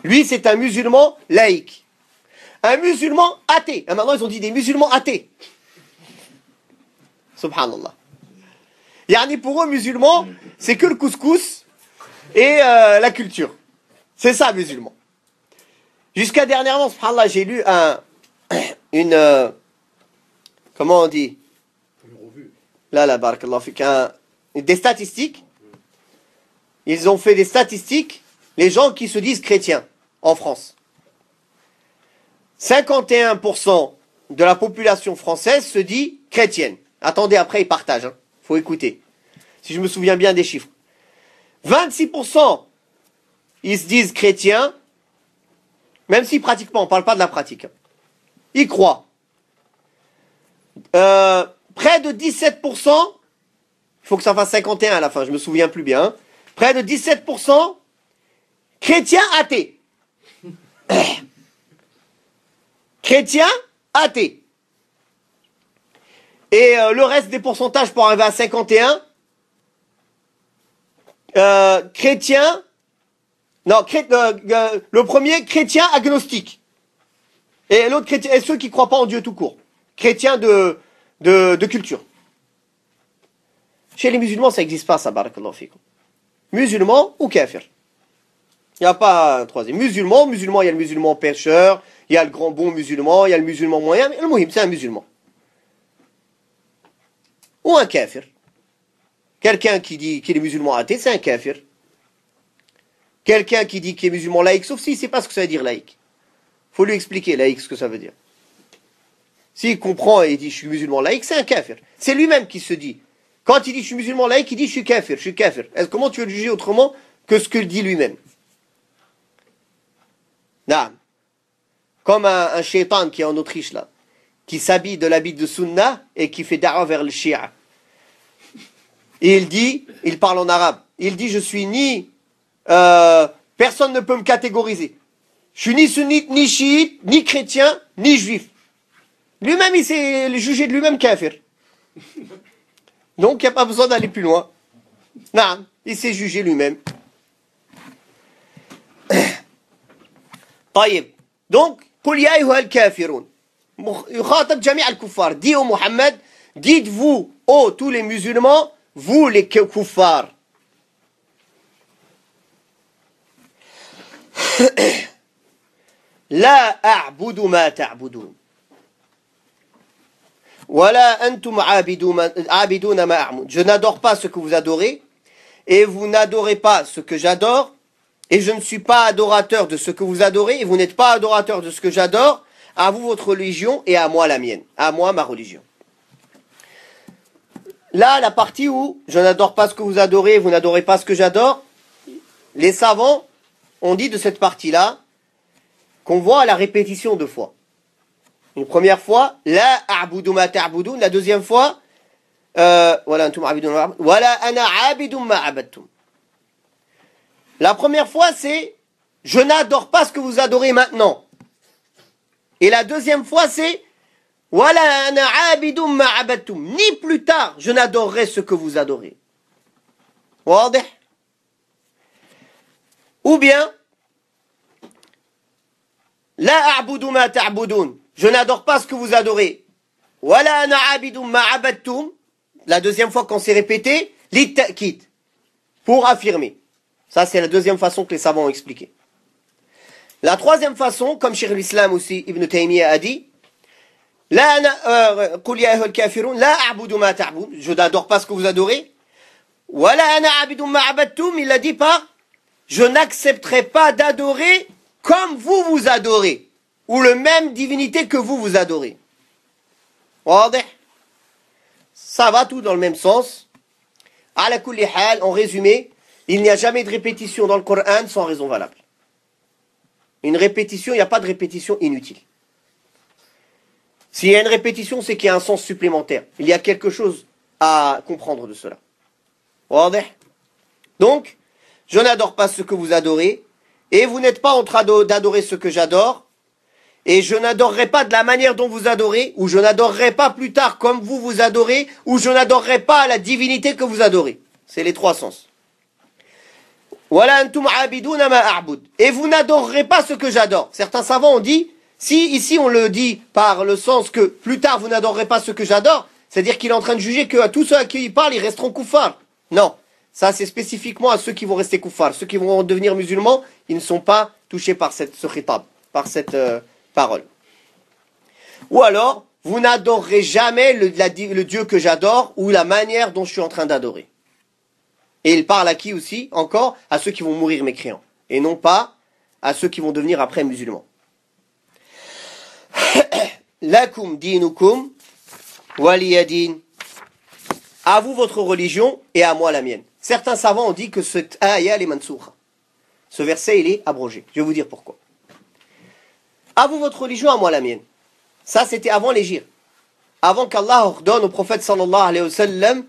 Lui, c'est un musulman laïque. Un musulman athée. Et maintenant, ils ont dit des musulmans athées. Subhanallah. Yani pour eux, musulmans, c'est que le couscous et la culture. C'est ça, musulman. Jusqu'à dernièrement, subhanallah, j'ai lu comment on dit? Une revue. Là, barakallahu fik, des statistiques. Ils ont fait des statistiques, les gens qui se disent chrétiens en France. 51% de la population française se dit chrétienne. Attendez, après, ils partagent. Hein. Faut écouter. Si je me souviens bien des chiffres. 26%, ils se disent chrétiens, même s'ils pratiquent pas, on parle pas de la pratique. Ils croient. Près de 17%, il faut que ça fasse 51 à la fin, je me souviens plus bien. Hein. Près de 17%, chrétiens athées. Chrétiens athées. Et le reste des pourcentages pour arriver à 51, chrétiens, non, le premier, chrétien agnostique. Et l'autre, chrétien, et ceux qui ne croient pas en Dieu tout court. Chrétiens de culture. Chez les musulmans, ça n'existe pas, ça, barakallahu fikum. Musulman ou kafir. Il n'y a pas un troisième. Musulman, il y a le musulman pêcheur, il y a le grand bon musulman, il y a le musulman moyen, mais le muhim, c'est un musulman. Ou un kafir. Quelqu'un qui dit qu'il est musulman athée, c'est un kafir. Quelqu'un qui dit qu'il est musulman laïque, sauf s'il ne sait pas ce que ça veut dire laïque. Il faut lui expliquer laïque ce que ça veut dire. S'il comprend et il dit je suis musulman laïque, c'est un kafir. C'est lui-même qui se dit. Quand il dit je suis musulman laïque, il dit je suis kafir, je suis kafir. Comment tu veux le juger autrement que ce qu'il dit lui-même? Non. Comme un shaitan qui est en Autriche là. qui s'habille de l'habit de Sunna et qui fait da'wa vers le Shia. Et il parle en arabe, il dit je suis ni, personne ne peut me catégoriser. Je suis ni sunnite, ni chiite, ni chrétien, ni juif. Lui-même, il s'est jugé de lui-même kafir. Donc, il n'y a pas besoin d'aller plus loin. Non, il s'est jugé lui-même. طيب. Donc, قل يا أيها الكافرون. يخاطب جميع الكفار. Dis au Muhammad, dites-vous, ô tous les musulmans, vous les kuffars. لا أعبد ما تعبدون ولا أنتم عابدون ما أعبد. Je n'adore pas ce que vous adorez et vous n'adorez pas ce que j'adore et je ne suis pas adorateur de ce que vous adorez et vous n'êtes pas adorateur de ce que j'adore. À vous votre religion et à moi la mienne, à moi ma religion. Là, la partie où je n'adore pas ce que vous adorez et vous n'adorez pas ce que j'adore, les savants ont dit de cette partie-là qu'on voit la répétition deux fois. Une première fois, la a'budu ma ta'budun. La deuxième fois, wala antum a'bidun wala ana a'bidun ma abadtum. La première fois, c'est je n'adore pas ce que vous adorez maintenant. Et la deuxième fois, c'est wala ana a'bidun ma abadtum. Ni plus tard, je n'adorerai ce que vous adorez. Wadih? Ou bien la a'budu ma ta'budun. Je n'adore pas ce que vous adorez. Wala ana a'bidun ma abadtum. La deuxième fois quand c'est répété, litta'kid. Pour affirmer. Ça c'est la deuxième façon que les savants ont expliqué. La troisième façon, comme Cheikh l'Islam aussi, Ibn Taymiyyah a dit, la ana qul ya ayyuhal kafirun la a'budu ma ta'budun. Je n'adore pas ce que vous adorez. Wala ana a'bidun ma abadtum. Il a dit par je n'accepterai pas d'adorer comme vous vous adorez, ou le même divinité que vous adorez. Ça va tout dans le même sens. Ala kulli hal, en résumé, il n'y a jamais de répétition dans le Coran sans raison valable. Une répétition, il n'y a pas de répétition inutile. S'il y a une répétition, c'est qu'il y a un sens supplémentaire. Il y a quelque chose à comprendre de cela. Donc, je n'adore pas ce que vous adorez, et vous n'êtes pas en train d'adorer ce que j'adore, et je n'adorerai pas de la manière dont vous adorez, ou je n'adorerai pas plus tard comme vous adorez, ou je n'adorerai pas la divinité que vous adorez. C'est les trois sens. Et vous n'adorerez pas ce que j'adore. Certains savants ont dit, si ici on le dit par le sens que plus tard vous n'adorerez pas ce que j'adore, c'est-à-dire qu'il est en train de juger que à tous ceux à qui il parle, ils resteront kuffars. Non. Ça, c'est spécifiquement à ceux qui vont rester kuffars. Ceux qui vont devenir musulmans, ils ne sont pas touchés par ce khitab, par cette parole. Ou alors, vous n'adorerez jamais le Dieu que j'adore ou la manière dont je suis en train d'adorer. Et il parle à qui aussi? Encore à ceux qui vont mourir mécréants. Et non pas à ceux qui vont devenir après musulmans. Lakum dinukum waliyadin. À vous votre religion et à moi la mienne. Certains savants ont dit que cette ayah est mansoukha. Ce verset, il est abrogé. Je vais vous dire pourquoi. À vous votre religion, à moi la mienne. Ça, c'était avant l'hégire. Avant qu'Allah ordonne au prophète sallallahu alayhi wa sallam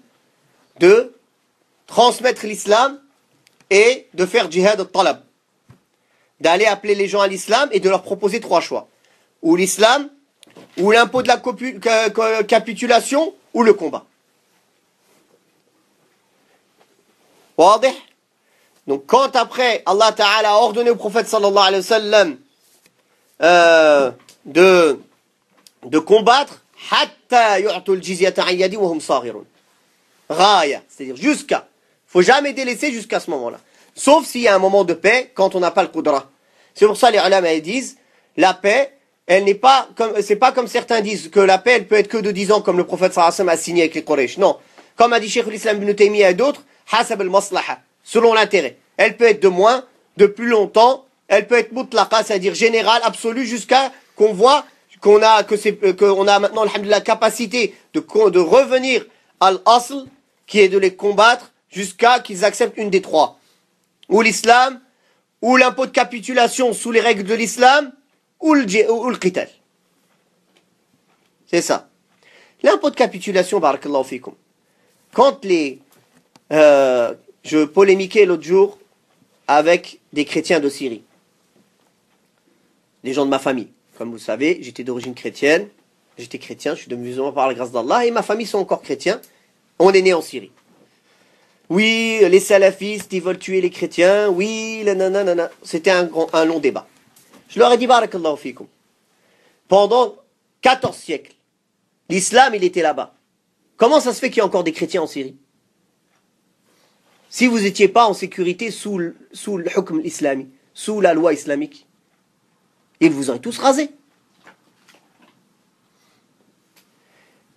de transmettre l'islam et de faire jihad al-talab. D'aller appeler les gens à l'islam et de leur proposer trois choix. Ou l'islam, ou l'impôt de la capitulation, ou le combat. Donc quand après Allah Ta'ala a ordonné au prophète sallallahu alayhi wa sallam de combattre, hatta yu'tul jizyata an yadi wa hum saghirun. Raya, c'est-à-dire jusqu'à. Faut jamais délaisser jusqu'à ce moment-là. Sauf s'il y a un moment de paix quand on n'a pas le qudra. C'est pour ça les ulama disent la paix, elle n'est pas comme c'est pas comme certains disent que la paix elle peut être que de 10 ans comme le prophète sallallahu alayhi wa sallam a signé avec les Quraysh. Non, comme a dit Cheikh l'Islam Ibn Taymiyyah et d'autres, hasab al-maslaha, selon l'intérêt. Elle peut être de moins, de plus longtemps, elle peut être mutlaqa, c'est-à-dire générale, absolue, jusqu'à qu'on voit qu'on a maintenant alhamdoulilah, la capacité de revenir à l'asl, qui est de les combattre jusqu'à qu'ils acceptent une des trois. Ou l'islam, ou l'impôt de capitulation sous les règles de l'islam, ou le qital. C'est ça. L'impôt de capitulation, barakallahu fikum. Quand je polémiquais l'autre jour avec des chrétiens de Syrie. Des gens de ma famille. Comme vous le savez, j'étais d'origine chrétienne. J'étais chrétien, je suis devenu musulman par la grâce d'Allah. Et ma famille sont encore chrétiens. On est né en Syrie. Oui, les salafistes, ils veulent tuer les chrétiens. Oui, nanana. C'était un long débat. Je leur ai dit, barakallahu fikum. Pendant 14 siècles, l'islam, il était là-bas. Comment ça se fait qu'il y a encore des chrétiens en Syrie? Si vous n'étiez pas en sécurité sous le hukm islamique, sous la loi islamique, ils vous auraient tous rasés.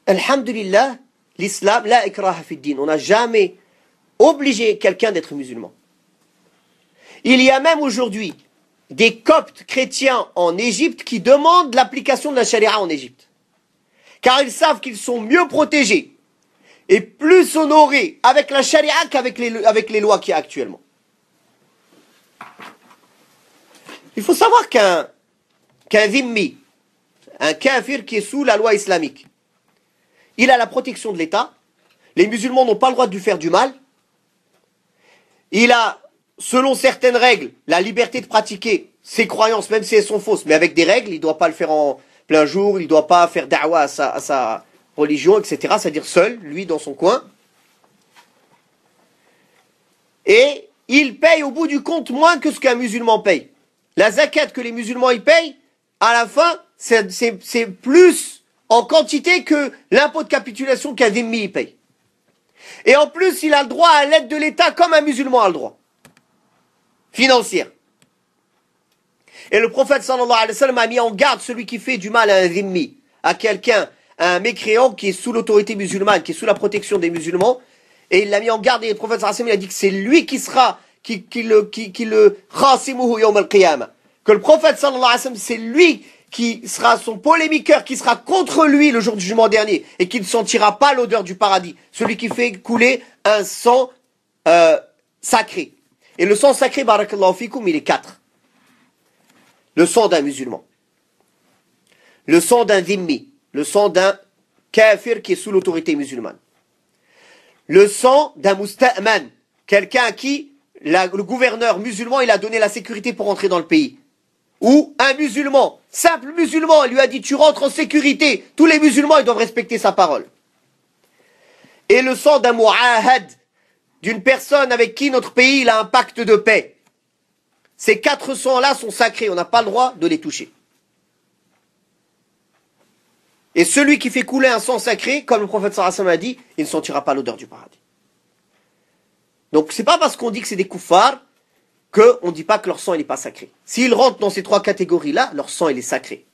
Alhamdulillah, l'islam, la ikraha fi din. On n'a jamais obligé quelqu'un d'être musulman. Il y a même aujourd'hui des coptes chrétiens en Égypte qui demandent l'application de la charia en Égypte. Car ils savent qu'ils sont mieux protégés et plus honorés avec la charia qu'avec les lois qu'il y a actuellement. Il faut savoir qu'un dhimmi, un kafir qui est sous la loi islamique, il a la protection de l'État, les musulmans n'ont pas le droit de lui faire du mal, il a, selon certaines règles, la liberté de pratiquer ses croyances, même si elles sont fausses, mais avec des règles, il ne doit pas le faire en plein jour, il ne doit pas faire da'wa à sa religion, etc., c'est-à-dire seul, lui, dans son coin. Et il paye au bout du compte moins que ce qu'un musulman paye. La zakat que les musulmans y payent, à la fin, c'est plus en quantité que l'impôt de capitulation qu'un dhimmi y paye. Et en plus, il a le droit à l'aide de l'État comme un musulman a le droit. Financière. Et le prophète sallallahu alayhi wa sallam a mis en garde celui qui fait du mal à un dhimmi, à quelqu'un, à un mécréant qui est sous l'autorité musulmane, qui est sous la protection des musulmans. Et il l'a mis en garde et le prophète sallallahu alayhi wa sallam a dit que c'est lui qui sera, qui le khasimuhu yawm al-qiyamah. Que le prophète sallallahu alayhi wa sallam, c'est lui qui sera son polémiqueur, qui sera contre lui le jour du jugement dernier et qui ne sentira pas l'odeur du paradis. Celui qui fait couler un sang sacré. Et le sang sacré, barakallahu fikum, il est 4. Le sang d'un musulman. Le sang d'un dhimmi. Le sang d'un kafir qui est sous l'autorité musulmane. Le sang d'un musta'man. Quelqu'un à qui le gouverneur musulman il a donné la sécurité pour entrer dans le pays. Ou un musulman, simple musulman, il lui a dit tu rentres en sécurité. Tous les musulmans ils doivent respecter sa parole. Et le sang d'un mu'ahad, d'une personne avec qui notre pays il a un pacte de paix. Ces 4 sangs-là sont sacrés, on n'a pas le droit de les toucher. Et celui qui fait couler un sang sacré, comme le prophète sallallahu alayhi wa sallam a dit, il ne sentira pas l'odeur du paradis. Donc c'est pas parce qu'on dit que c'est des kuffars qu'on ne dit pas que leur sang il n'est pas sacré. S'ils rentrent dans ces 3 catégories-là, leur sang il est sacré.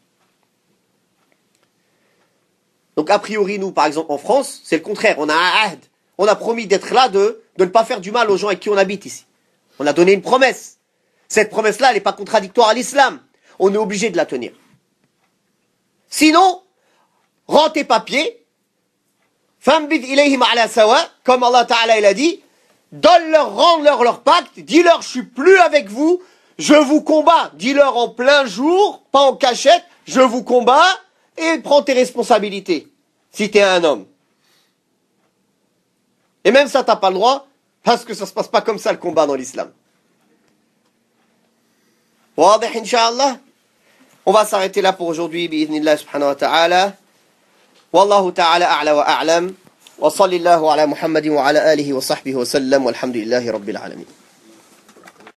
Donc a priori nous, par exemple en France, c'est le contraire. On a un ahd. On a promis d'être là, de ne pas faire du mal aux gens avec qui on habite ici. On a donné une promesse. Cette promesse-là, elle n'est pas contradictoire à l'islam. On est obligé de la tenir. Sinon, rends tes papiers, fambid ilayhim ala sawa, comme Allah Ta'ala il a dit, donne-leur, rends-leur leur pacte, dis-leur je suis plus avec vous, je vous combats. Dis-leur en plein jour, pas en cachette, je vous combats, et prends tes responsabilités, si tu es un homme. Et même ça, t'as pas le droit, parce que ça se passe pas comme ça le combat dans l'islam. واضح إن شاء الله. On va s'arrêter là pour aujourd'hui بإذن الله سبحانه وتعالى. والله تعالى أعلى وأعلم. وصلى الله على محمد وعلى آله وصحبه وسلم والحمد لله رب العالمين.